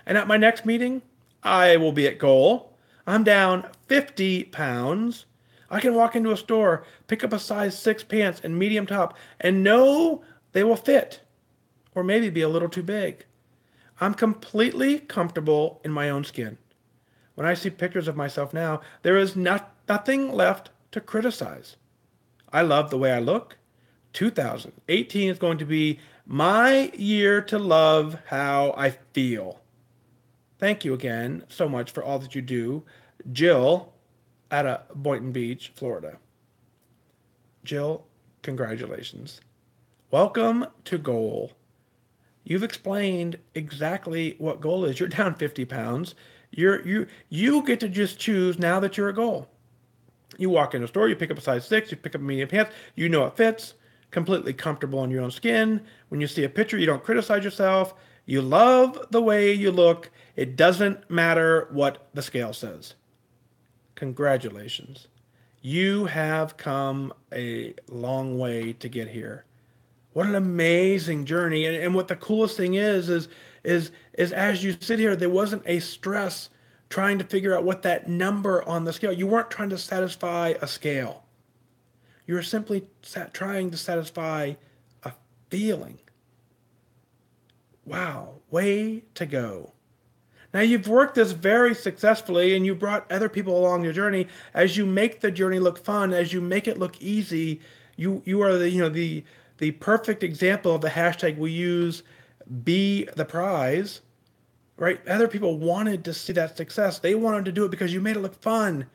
And at my next meeting, I will be at goal. I'm down 50 pounds. I can walk into a store, pick up a size 6 pants and medium top, and know they will fit, or maybe be a little too big. I'm completely comfortable in my own skin. When I see pictures of myself now, there is nothing left to criticize. I love the way I look. 2018 is going to be my year to love how I feel. Thank you again so much for all that you do. Jill out of Boynton Beach, Florida. Jill, congratulations. Welcome to Goal. You've explained exactly what goal is. You're down 50 pounds. You get to just choose now that you're a goal. You walk in a store, you pick up a size 6, you pick up a medium pants, you know it fits, completely comfortable in your own skin. When you see a picture, you don't criticize yourself. You love the way you look. It doesn't matter what the scale says. Congratulations. You have come a long way to get here. What an amazing journey. And what the coolest thing is as you sit here, there wasn't a stress trying to figure out what that number on the scale. You weren't trying to satisfy a scale. You were simply trying to satisfy a feeling. Wow, way to go. Now you've worked this very successfully and you brought other people along your journey. As you make the journey look fun, as you make it look easy, you are the perfect example of the hashtag we use, be the prize, right? Other people wanted to see that success. They wanted to do it because you made it look fun.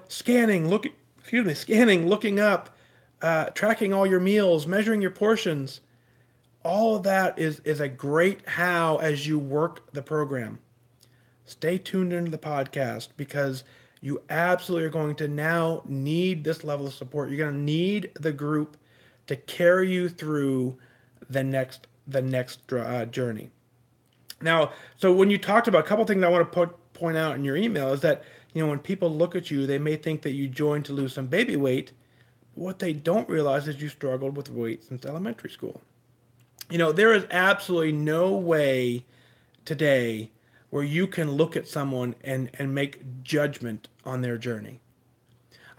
Scanning, looking up, tracking all your meals, measuring your portions. All of that is a great how as you work the program. Stay tuned into the podcast because you absolutely are going to now need this level of support. You're going to need the group to carry you through the next journey. Now, so when you talked about a couple things I want to point out in your email is that, when people look at you, they may think that you joined to lose some baby weight. What they don't realize is you struggled with weight since elementary school. There is absolutely no way today where you can look at someone and make judgment on their journey.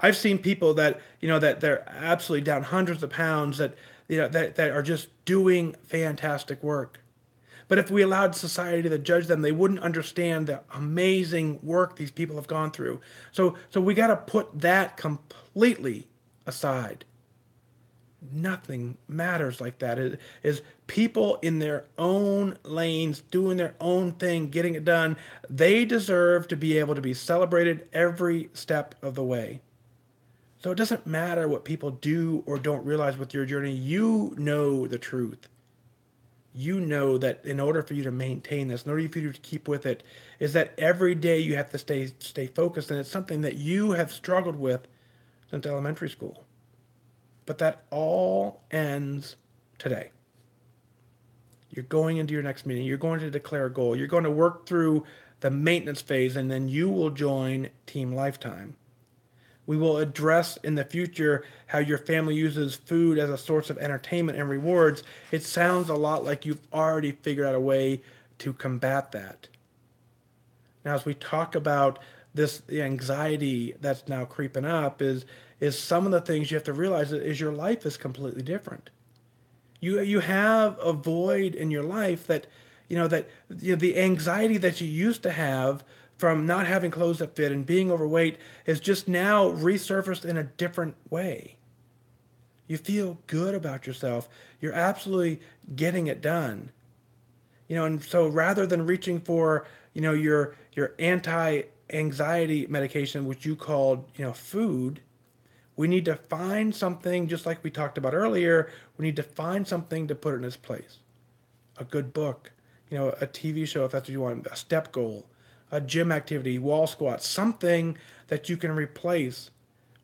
I've seen people that they're absolutely down hundreds of pounds that are just doing fantastic work. But if we allowed society to judge them, they wouldn't understand the amazing work these people have gone through. So we got to put that completely aside. Nothing matters like that. It is people in their own lanes, doing their own thing, getting it done. They deserve to be able to be celebrated every step of the way. So it doesn't matter what people do or don't realize with your journey. You know the truth. You know that in order for you to maintain this, in order for you to keep with it, is that every day you have to stay focused. And it's something that you have struggled with since elementary school. But that all ends today. You're going into your next meeting. You're going to declare a goal. You're going to work through the maintenance phase, and then you will join Team Lifetime. We will address in the future how your family uses food as a source of entertainment and rewards. It sounds a lot like you've already figured out a way to combat that. Now, as we talk about the anxiety that's now creeping up is some of the things you have to realize is your life is completely different. You have a void in your life that the anxiety that you used to have from not having clothes that fit and being overweight is just now resurfaced in a different way. You feel good about yourself. You're absolutely getting it done. And so rather than reaching for, your anti-anxiety medication, which you called, food, we need to find something, just like we talked about earlier, we need to find something to put it in its place. A good book, a TV show, if that's what you want, a step goal, a gym activity, wall squats, something that you can replace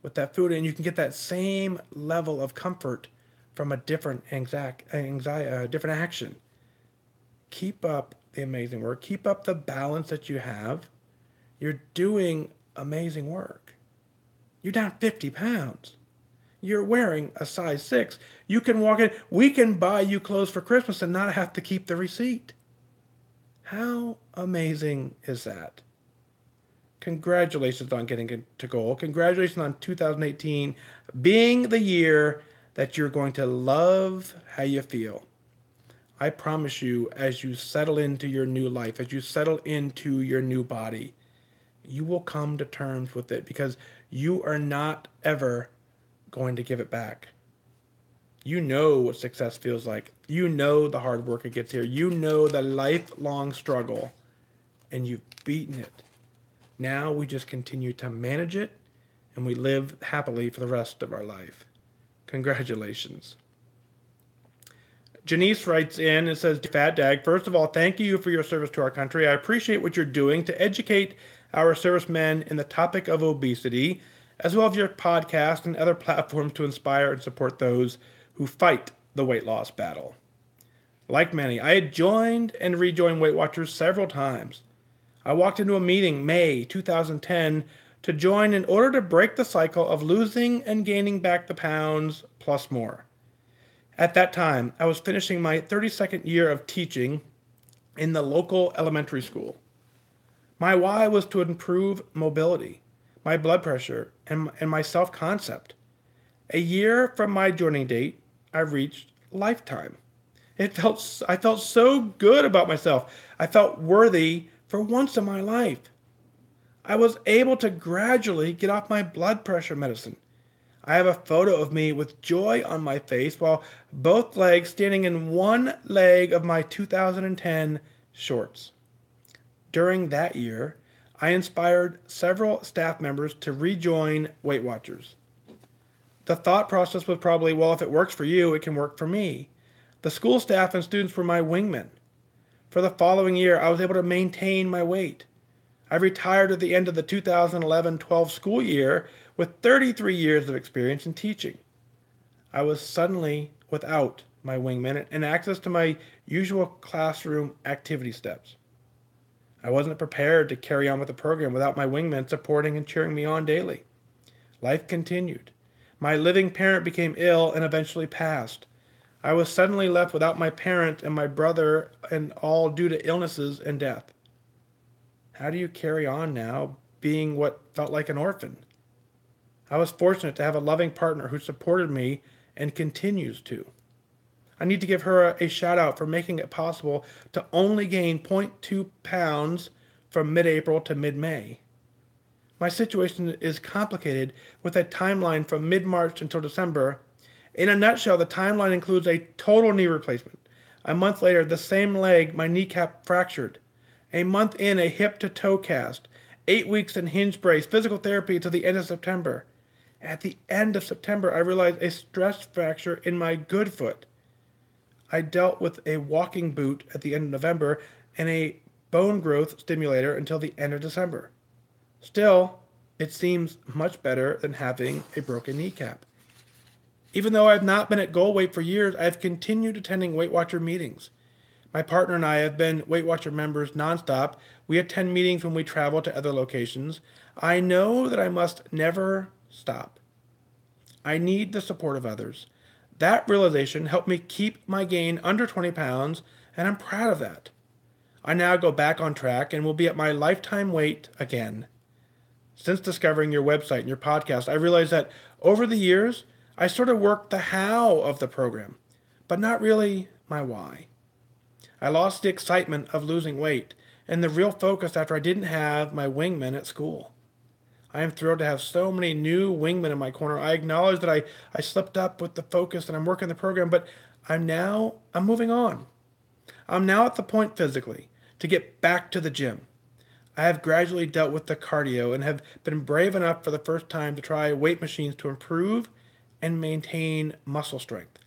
with that food, and you can get that same level of comfort from a different different action. Keep up the amazing work. Keep up the balance that you have. You're doing amazing work. You're down 50 pounds. You're wearing a size 6. You can walk in. We can buy you clothes for Christmas and not have to keep the receipt. How amazing is that? Congratulations on getting to goal. Congratulations on 2018 being the year that you're going to love how you feel. I promise you, as you settle into your new life, as you settle into your new body, you will come to terms with it because you are not ever going to give it back. You know what success feels like. You know the hard work it gets here. You know the lifelong struggle, and you've beaten it. Now we just continue to manage it, and we live happily for the rest of our life. Congratulations. Janice writes in and says, Fat Dag, first of all, thank you for your service to our country. I appreciate what you're doing to educate our servicemen in the topic of obesity, as well as your podcast and other platforms to inspire and support those who fight the weight loss battle. Like many, I had joined and rejoined Weight Watchers several times. I walked into a meeting May 2010 to join in order to break the cycle of losing and gaining back the pounds plus more. At that time, I was finishing my 32nd year of teaching in the local elementary school. My why was to improve mobility, my blood pressure, and my self concept. A year from my joining date, I reached lifetime. I felt so good about myself. I felt worthy for once in my life. I was able to gradually get off my blood pressure medicine. I have a photo of me with joy on my face while both legs standing in one leg of my 2010 shorts. During that year, I inspired several staff members to rejoin Weight Watchers. The thought process was probably, well, if it works for you, it can work for me. The school staff and students were my wingmen. For the following year, I was able to maintain my weight. I retired at the end of the 2011-12 school year with 33 years of experience in teaching. I was suddenly without my wingmen and access to my usual classroom activity steps. I wasn't prepared to carry on with the program without my wingmen supporting and cheering me on daily. Life continued. My living parent became ill and eventually passed. I was suddenly left without my parent and my brother, and all due to illnesses and death. How do you carry on now, being what felt like an orphan? I was fortunate to have a loving partner who supported me and continues to. I need to give her a shout out for making it possible to only gain 0.2 pounds from mid-April to mid-May. My situation is complicated with a timeline from mid-March until December. In a nutshell, the timeline includes a total knee replacement. A month later, the same leg, my kneecap fractured. A month in, a hip-to-toe cast. 8 weeks in hinge brace, physical therapy until the end of September. At the end of September, I realized a stress fracture in my good foot. I dealt with a walking boot at the end of November and a bone growth stimulator until the end of December. Still, it seems much better than having a broken kneecap. Even though I've not been at goal weight for years, I've continued attending Weight Watcher meetings. My partner and I have been Weight Watcher members nonstop. We attend meetings when we travel to other locations. I know that I must never stop. I need the support of others. That realization helped me keep my gain under 20 pounds, and I'm proud of that. I now go back on track and will be at my lifetime weight again. Since discovering your website and your podcast, I realized that over the years, I sort of worked the how of the program, but not really my why. I lost the excitement of losing weight and the real focus after I didn't have my wingmen at school. I am thrilled to have so many new wingmen in my corner. I acknowledge that I slipped up with the focus and I'm working the program, but I'm moving on. I'm now at the point physically to get back to the gym. I have gradually dealt with the cardio and have been brave enough for the first time to try weight machines to improve and maintain muscle strength.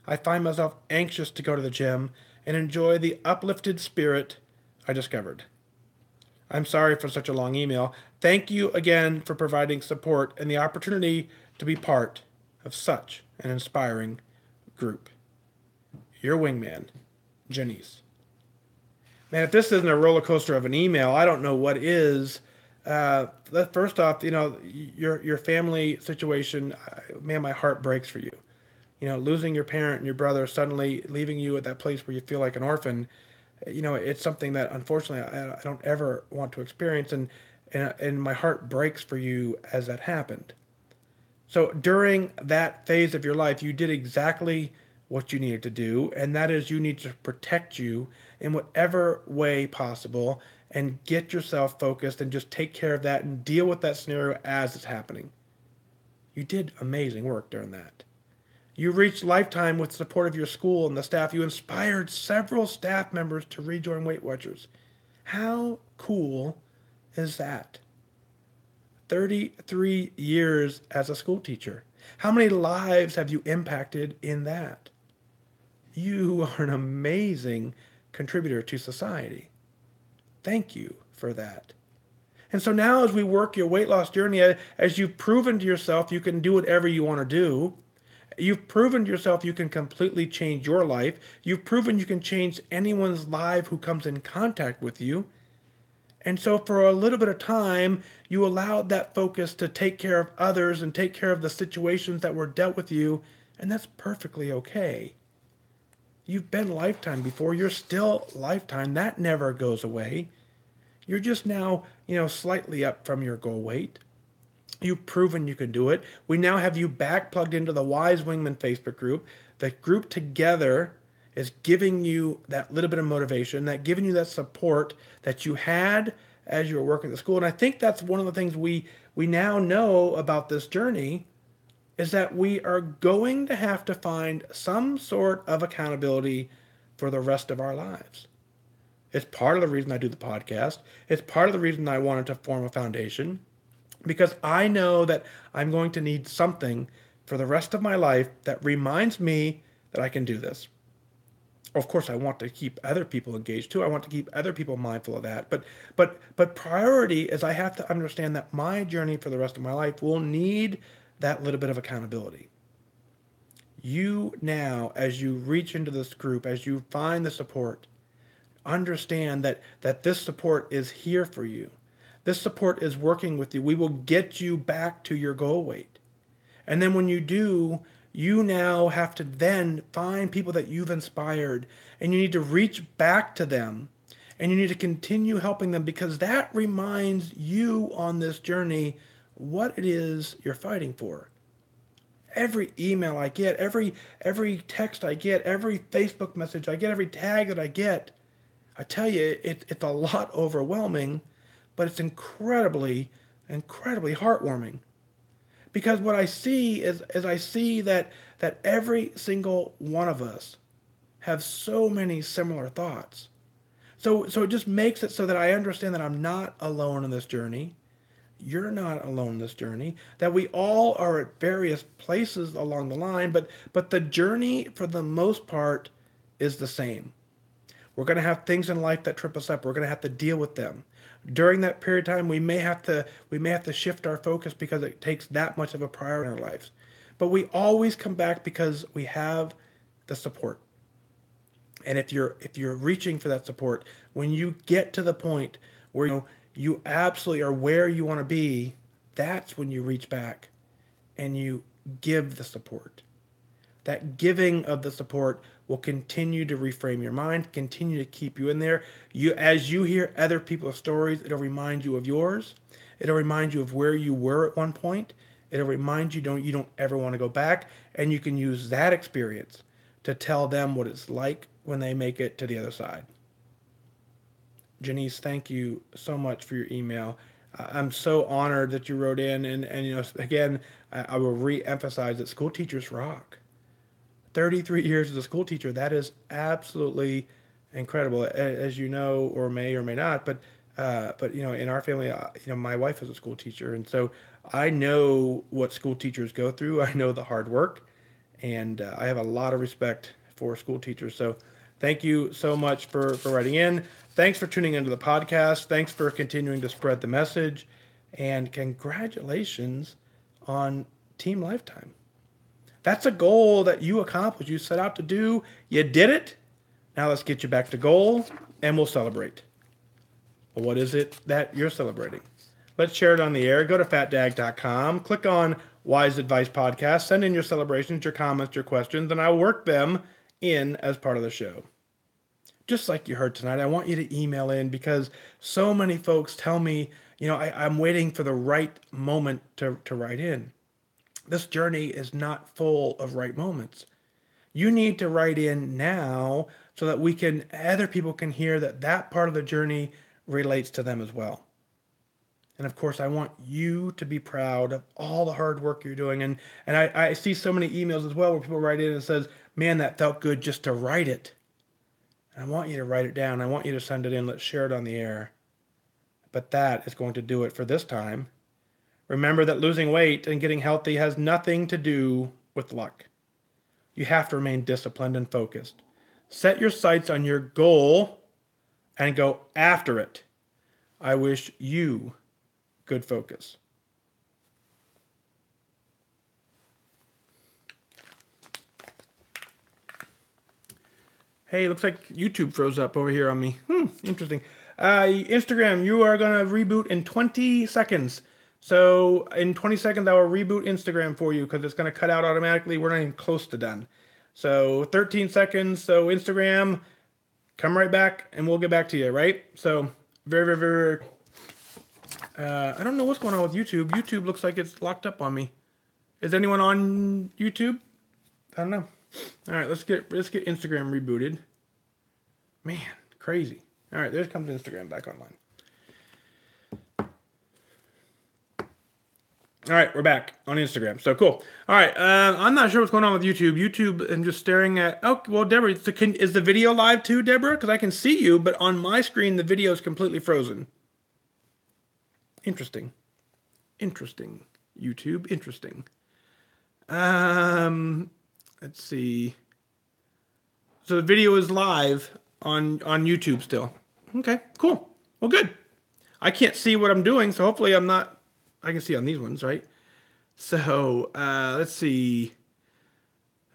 I find myself anxious to go to the gym and enjoy the uplifted spirit I discovered. I'm sorry for such a long email. Thank you again for providing support and the opportunity to be part of such an inspiring group. Your wingman, Janice. Man, if this isn't a roller coaster of an email, I don't know what is. First off, your family situation, man, my heart breaks for you. Losing your parent and your brother, suddenly leaving you at that place where you feel like an orphan, it's something that unfortunately I don't ever want to experience, and my heart breaks for you as that happened. So during that phase of your life, you did exactly what you needed to do, and that is you need to protect you in whatever way possible and get yourself focused and just take care of that and deal with that scenario as it's happening. You did amazing work during that. You reached lifetime with the support of your school and the staff. You inspired several staff members to rejoin Weight Watchers. How cool is that? 33 years as a school teacher. How many lives have you impacted in that? You are an amazing contributor to society. Thank you for that. And so now as we work your weight loss journey, as you've proven to yourself you can do whatever you want to do, you've proven to yourself you can completely change your life, you've proven you can change anyone's life who comes in contact with you, and so for a little bit of time, you allowed that focus to take care of others and take care of the situations that were dealt with you And that's perfectly okay. You've been Lifetime before. You're still Lifetime. That never goes away. You're just now, slightly up from your goal weight. You've proven you can do it. We now have you back plugged into the Wise Wingman Facebook group. The group together is giving you that little bit of motivation, that giving you that support that you had as you were working at the school. And I think that's one of the things we now know about this journey is that we are going to have to find some sort of accountability for the rest of our lives. It's part of the reason I do the podcast. It's part of the reason I wanted to form a foundation because I know that I'm going to need something for the rest of my life that reminds me that I can do this. Of course, I want to keep other people engaged too. I want to keep other people mindful of that. But priority is I have to understand that my journey for the rest of my life will need that little bit of accountability. You now, as you reach into this group, as you find the support, understand that this support is here for you. This support is working with you. We will get you back to your goal weight. And then when you do, you now have to then find people that you've inspired and you need to reach back to them and you need to continue helping them because that reminds you on this journey what it is you're fighting for. Every email I get, every text I get, every Facebook message I get, every tag that I get, I tell you, it's a lot overwhelming, but it's incredibly, incredibly heartwarming. Because what I see is I see that every single one of us have so many similar thoughts. So it just makes it so that I understand that I'm not alone in this journey. You're not alone in this journey. That we all are at various places along the line, but the journey for the most part is the same. We're going to have things in life that trip us up. We're going to have to deal with them. During that period of time, we may have to shift our focus because it takes that much of a priority in our lives. But we always come back because we have the support. And if you're reaching for that support, when you get to the point where you absolutely are where you want to be, that's when you reach back and you give the support. That giving of the support will continue to reframe your mind, continue to keep you in there. As you hear other people's stories, it'll remind you of yours. It'll remind you of where you were at one point. It'll remind you you don't ever want to go back, and you can use that experience to tell them what it's like when they make it to the other side. Janice, thank you so much for your email. I'm so honored that you wrote in, and again, I will re-emphasize that school teachers rock. 33 years as a school teacher, that is absolutely incredible, as you know, or may not. But in our family, my wife is a school teacher, and so I know what school teachers go through. I know the hard work, and I have a lot of respect for school teachers. So thank you so much for writing in. Thanks for tuning into the podcast. Thanks for continuing to spread the message, and congratulations on Team Lifetime. That's a goal that you accomplished. You set out to do. You did it. Now let's get you back to goal, and we'll celebrate. Well, what is it that you're celebrating? Let's share it on the air. Go to fatdag.com. Click on Wise Advice Podcast. Send in your celebrations, your comments, your questions, and I'll work them in as part of the show. Just like you heard tonight, I want you to email in because so many folks tell me, I'm waiting for the right moment to write in. This journey is not full of right moments. You need to write in now so that other people can hear that part of the journey relates to them as well. And of course, I want you to be proud of all the hard work you're doing. And I see so many emails as well where people write in and says, man, that felt good just to write it. And I want you to write it down. I want you to send it in. Let's share it on the air. But that is going to do it for this time. Remember that losing weight and getting healthy has nothing to do with luck. You have to remain disciplined and focused. Set your sights on your goal and go after it. I wish you good focus. Hey, looks like YouTube froze up over here on me. Interesting. Instagram, you are going to reboot in 20 seconds. So in 20 seconds, I will reboot Instagram for you because it's going to cut out automatically. We're not even close to done. So 13 seconds. So Instagram, come right back and we'll get back to you, right? So very, very, very. I don't know what's going on with YouTube. YouTube looks like it's locked up on me. Is anyone on YouTube? I don't know. All right, let's get Instagram rebooted. Man, crazy. All right, there comes Instagram back online. All right, we're back on Instagram. So cool. All right, I'm not sure what's going on with YouTube. YouTube, I'm just staring at. Oh, well, Deborah, is the video live too, Deborah? Because I can see you, but on my screen the video is completely frozen. Interesting. YouTube, interesting. Let's see. So the video is live on YouTube still. Okay, cool. Well, good. I can't see what I'm doing, so hopefully I'm not. I can see on these ones, right? So let's see.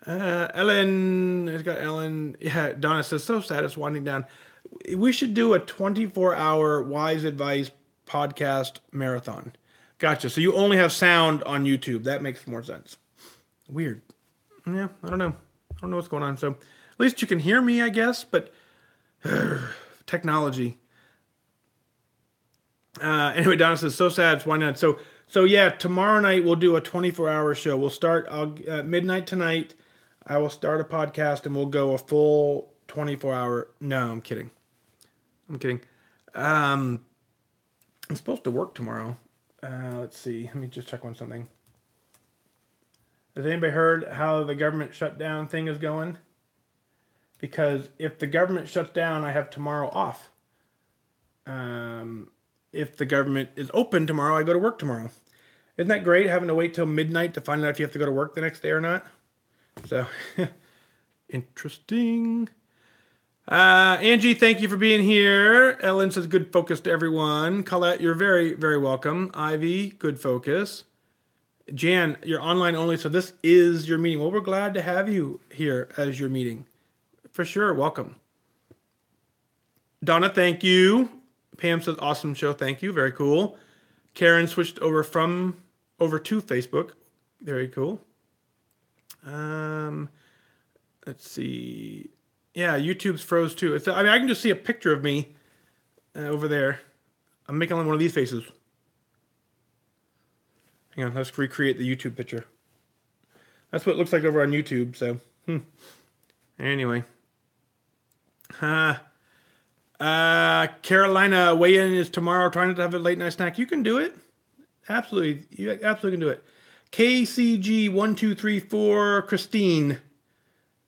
Ellen has got Ellen. Yeah, Donna says so sad it's winding down. We should do a 24-hour WhysAdvice podcast marathon. Gotcha. So you only have sound on YouTube. That makes more sense. Weird. Yeah, I don't know. I don't know what's going on. So at least you can hear me, I guess. But technology. Anyway, Donna says, so sad. It's why not? So yeah, tomorrow night we'll do a 24-hour show. We'll start midnight tonight. I will start a podcast and we'll go a full 24-hour. No, I'm kidding. I'm supposed to work tomorrow. Let's see. Let me just check on something. Has anybody heard how the government shutdown thing is going? Because if the government shuts down, I have tomorrow off. If the government is open tomorrow, I go to work tomorrow. Isn't that great having to wait till midnight to find out if you have to go to work the next day or not? So, interesting. Angie, thank you for being here. Ellen says good focus to everyone. Colette, you're very, very welcome. Ivy, good focus. Jan, you're online only, so this is your meeting. Well, we're glad to have you here as your meeting. For sure, welcome. Donna, thank you. Pam says, awesome show, thank you, very cool. Karen switched over to Facebook. Very cool. Let's see. Yeah, YouTube's froze too. I mean, I can just see a picture of me over there. I'm making one of these faces. Hang on, let's recreate the YouTube picture. That's what it looks like over on YouTube, so. Anyway. Carolina, weigh-in is tomorrow. Trying to have a late night snack. You can do it. Absolutely. You absolutely can do it. KCG1234, Christine.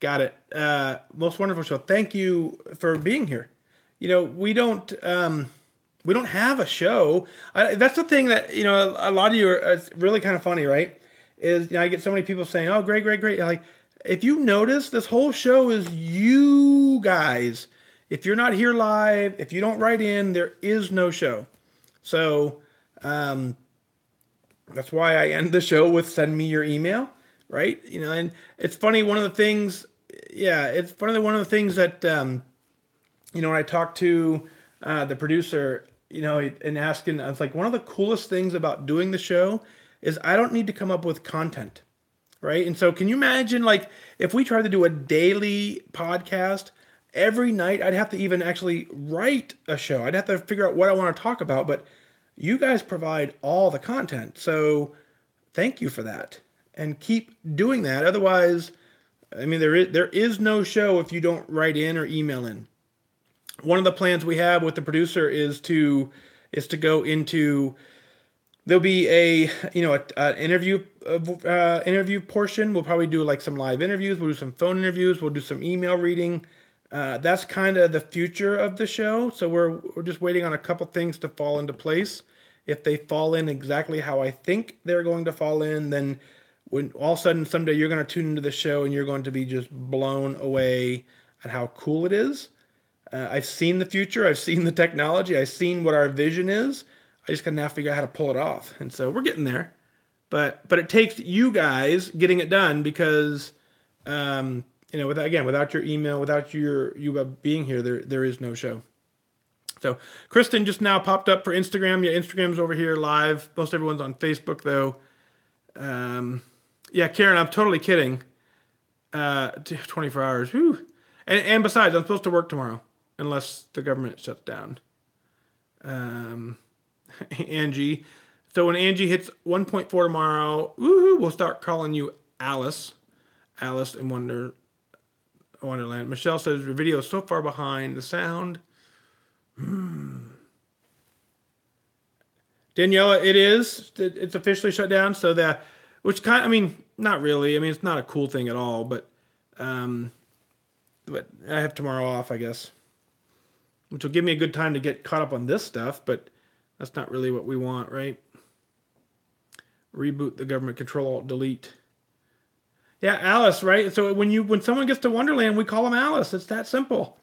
Got it. Most wonderful show. Thank you for being here. You know, we don't have a show. That's the thing that, you know, a lot of you are, it's really kind of funny, right? Is, you know, I get so many people saying, oh, great. Like, if you notice, this whole show is you guys. If you're not here live, if you don't write in, there is no show. So that's why I end the show with send me your email, right? You know, and it's funny, one of the things that, you know, when I talked to the producer, you know, and asking, I was like, one of the coolest things about doing the show is I don't need to come up with content, right? And so can you imagine, like, if we tried to do a daily podcast, every night I'd have to even actually write a show. I'd have to figure out what I want to talk about, but you guys provide all the content. So thank you for that. And keep doing that. Otherwise, I mean, there is no show if you don't write in or email in. One of the plans we have with the producer is to go into, there'll be an interview portion. We'll probably do like some live interviews. We'll do some phone interviews. We'll do some email reading. That's kind of the future of the show. So we're just waiting on a couple things to fall into place. If they fall in exactly how I think they're going to fall in, then when all of a sudden someday you're going to tune into the show and you're going to be just blown away at how cool it is. I've seen the future. I've seen the technology. I've seen what our vision is. I just kind of have to figure out how to pull it off. And so we're getting there. But it takes you guys getting it done because, without your email, without you being here, there is no show. So Kristen just now popped up for Instagram. Yeah, Instagram's over here live. Most everyone's on Facebook though. Yeah, Karen, I'm totally kidding. 24 hours. Whew. And besides, I'm supposed to work tomorrow unless the government shuts down. Angie. So when Angie hits 1.4 tomorrow, woohoo, we'll start calling you Alice. Alice in Wonderland. Michelle says your video is so far behind the sound. Daniela, it is. It's officially shut down. So I mean, not really. I mean, it's not a cool thing at all, but I have tomorrow off, I guess, which will give me a good time to get caught up on this stuff, but that's not really what we want, right? Reboot the government, Control Alt Delete. Yeah, Alice, right? So when someone gets to Wonderland, we call them Alice. It's that simple.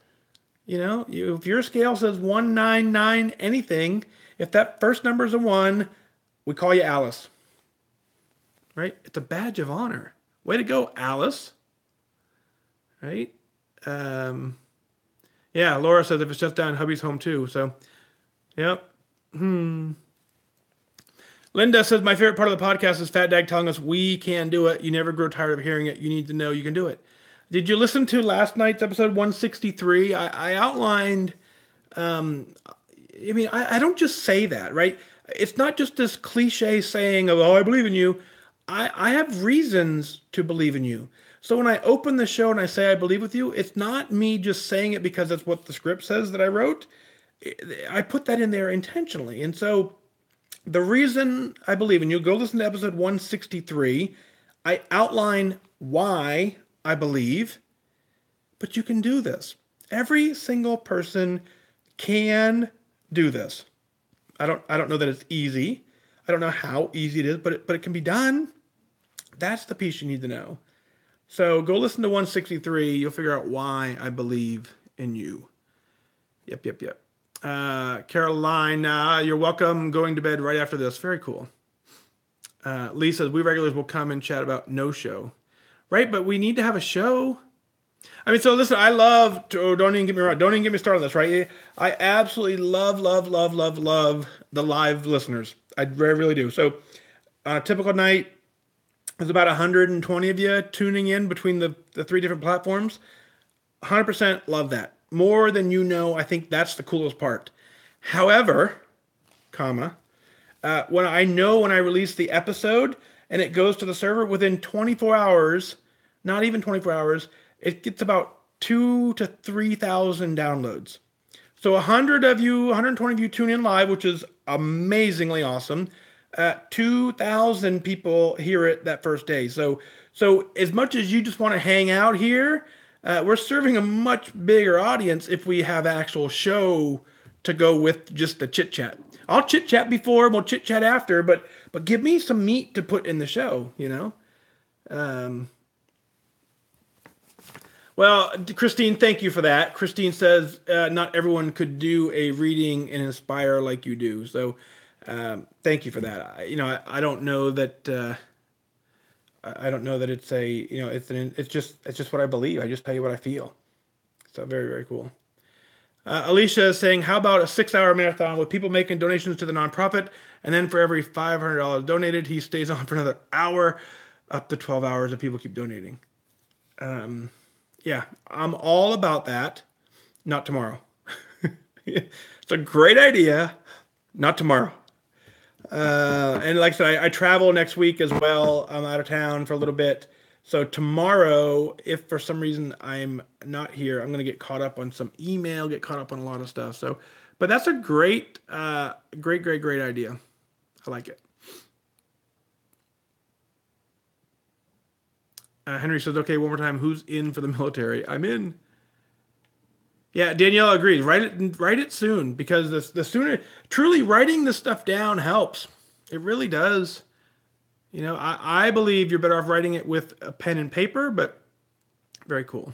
You know, if your scale says 199 anything, if that first number is a 1, we call you Alice. Right? It's a badge of honor. Way to go, Alice. Right? Yeah, Laura says if it's just down, hubby's home too. So, yep. Linda says, my favorite part of the podcast is Fat Dag telling us we can do it. You never grow tired of hearing it. You need to know you can do it. Did you listen to last night's episode 163? I outlined, I mean, I don't just say that, right? It's not just this cliche saying of, oh, I believe in you. I have reasons to believe in you. So when I open the show and I say I believe with you, it's not me just saying it because that's what the script says that I wrote. I put that in there intentionally. And so the reason I believe in you, go listen to episode 163. I outline why I believe, but you can do this. Every single person can do this. I don't know that it's easy. I don't know how easy it is, but it can be done. That's the piece you need to know. So go listen to 163. You'll figure out why I believe in you. Yep. Caroline, you're welcome. Going to bed right after this. Very cool. Lee says, we regulars will come and chat about no show. Right, but we need to have a show. I mean, so listen, I love, don't even get me wrong, don't even get me started on this, right? I absolutely love the live listeners. I really do. So on a typical night, there's about 120 of you tuning in between the 3 different platforms. 100% love that. More than you know, I think that's the coolest part. However, when I release the episode and it goes to the server within 24 hours, not even 24 hours, it gets about 2,000 to 3,000 downloads. So 120 of you tune in live, which is amazingly awesome. 2,000 people hear it that first day. So as much as you just want to hang out here, we're serving a much bigger audience if we have actual show to go with just the chit chat. I'll chit chat before, we'll chit chat after, but give me some meat to put in the show, you know? Well, Christine, thank you for that. Christine says not everyone could do a reading and inspire like you do. So thank you for that. I don't know that. I don't know that it's it's just what I believe. I just tell you what I feel. So very, very cool. Alicia is saying, how about a 6-hour marathon with people making donations to the nonprofit, and then for every $500 donated, he stays on for another hour, up to 12 hours if people keep donating. Yeah, I'm all about that. Not tomorrow. It's a great idea. Not tomorrow. And like I said, I travel next week as well. I'm out of town for a little bit. So tomorrow, if for some reason I'm not here, I'm going to get caught up on some email, get caught up on a lot of stuff. So, but that's a great idea. I like it. Henry says, okay, one more time. Who's in for the military? I'm in. Yeah, Danielle agrees. Write it soon, because the sooner, truly writing this stuff down helps. It really does. You know, I believe you're better off writing it with a pen and paper, but very cool.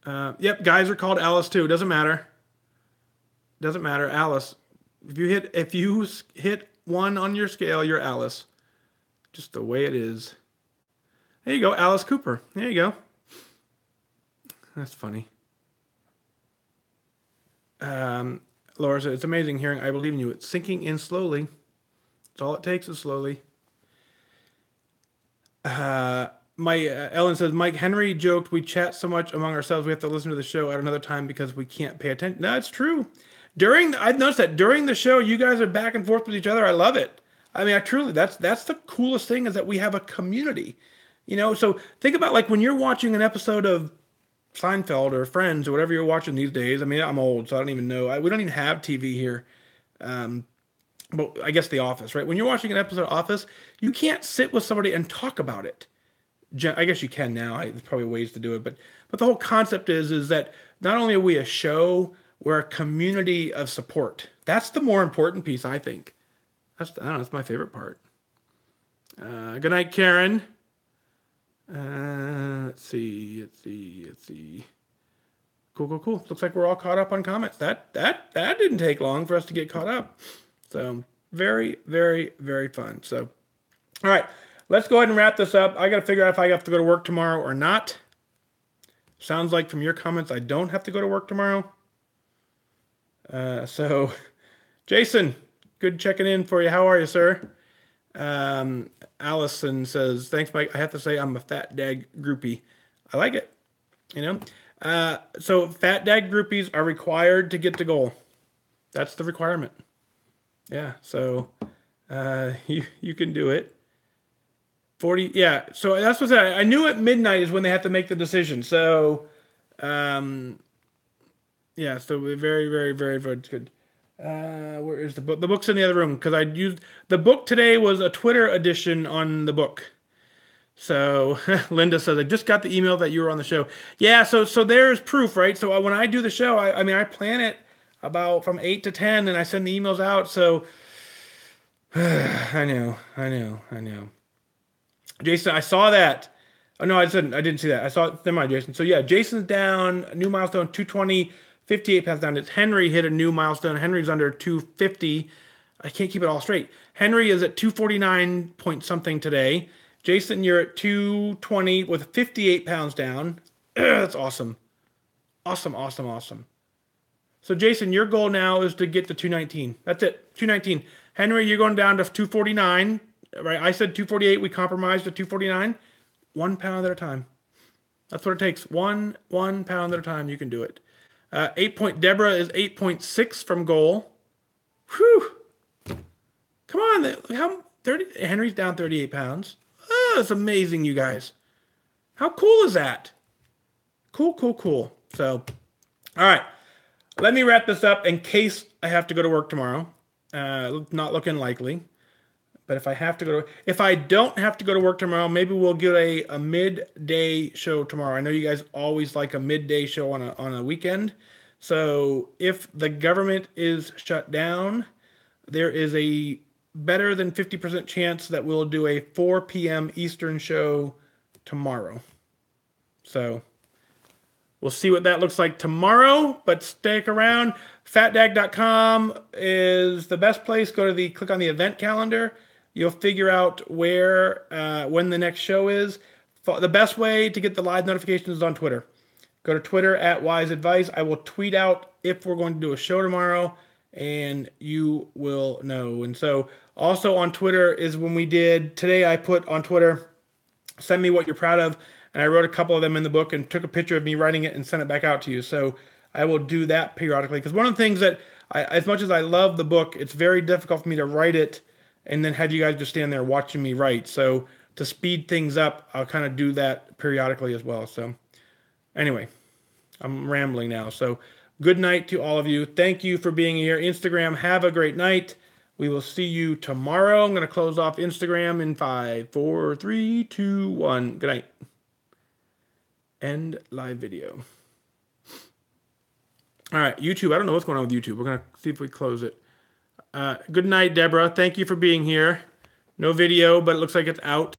Yep, guys are called Alice too. Doesn't matter. Doesn't matter. Alice. If you hit 1 on your scale, you're Alice. Just the way it is. There you go, Alice Cooper. There you go. That's funny. Laura said, it's amazing hearing I believe in you. It's sinking in slowly. That's all it takes is slowly. Ellen says, Mike Henry joked we chat so much among ourselves we have to listen to the show at another time because we can't pay attention. No, it's true. I've noticed that during the show, you guys are back and forth with each other. I love it. I mean, I truly, that's the coolest thing is that we have a community. So think about like when you're watching an episode of Seinfeld or Friends or whatever you're watching these days. I mean, I'm old, so I don't even know. We don't even have TV here. But I guess The Office, right? When you're watching an episode of Office, you can't sit with somebody and talk about it. I guess you can now. There's probably ways to do it, but the whole concept is that not only are we a show, we're a community of support. That's the more important piece, I think. I don't know. That's my favorite part. Good night, Karen. Let's see. Cool. Looks like we're all caught up on comments. That didn't take long for us to get caught up. So very, very, very fun. So, all right, let's go ahead and wrap this up. I got to figure out if I have to go to work tomorrow or not. Sounds like from your comments, I don't have to go to work tomorrow. So, Jason, good checking in for you. How are you, sir? Allison says, thanks, Mike. I have to say I'm a fat dad groupie. I like it. So fat dad groupies are required to get to goal. That's the requirement. Yeah. So, you can do it. 40. Yeah. So that's what I knew at midnight is when they have to make the decision. So, yeah. So very, very, very, very good. Where is the book? The book's in the other room because I used the book today was a Twitter edition on the book. So Linda says I just got the email that you were on the show. Yeah, so there's proof, right? So when I do the show, I mean I plan it about from 8 to 10 and I send the emails out. So I know. Jason, I saw that. Oh no, I didn't see that. I saw it. Never mind, Jason. So yeah, Jason's down, new milestone 220. 58 pounds down. It's Henry hit a new milestone. Henry's under 250. I can't keep it all straight. Henry is at 249 point something today. Jason, you're at 220 with 58 pounds down. That's awesome. Awesome. So Jason, your goal now is to get to 219. That's it. 219. Henry, you're going down to 249. Right? I said 248. We compromised to 249. 1 pound at a time. That's what it takes. One pound at a time. You can do it. Deborah is 8.6 from goal. Whew. Come on. Henry's down 38 pounds. Oh, that's amazing, you guys. How cool is that? Cool. So, all right. Let me wrap this up in case I have to go to work tomorrow. Not looking likely. But if I don't have to go to work tomorrow, maybe we'll get a midday show tomorrow. I know you guys always like a midday show on a weekend. So if the government is shut down, there is a better than 50% chance that we'll do a 4 p.m. Eastern show tomorrow. So we'll see what that looks like tomorrow, but stick around. Fatdag.com is the best place. Click on the event calendar. You'll figure out when the next show is. The best way to get the live notifications is on Twitter. Go to Twitter at WhysAdvice. I will tweet out if we're going to do a show tomorrow, and you will know. And so also on Twitter is when we did, today I put on Twitter, send me what you're proud of. And I wrote a couple of them in the book and took a picture of me writing it and sent it back out to you. So I will do that periodically. Because one of the things that, as much as I love the book, it's very difficult for me to write it and then have you guys just stand there watching me write. So to speed things up, I'll kind of do that periodically as well. So anyway, I'm rambling now. So good night to all of you. Thank you for being here. Instagram, have a great night. We will see you tomorrow. I'm going to close off Instagram in 5, 4, 3, 2, 1. Good night. End live video. All right, YouTube. I don't know what's going on with YouTube. We're going to see if we close it. Good night, Deborah. Thank you for being here. No video, but it looks like it's out.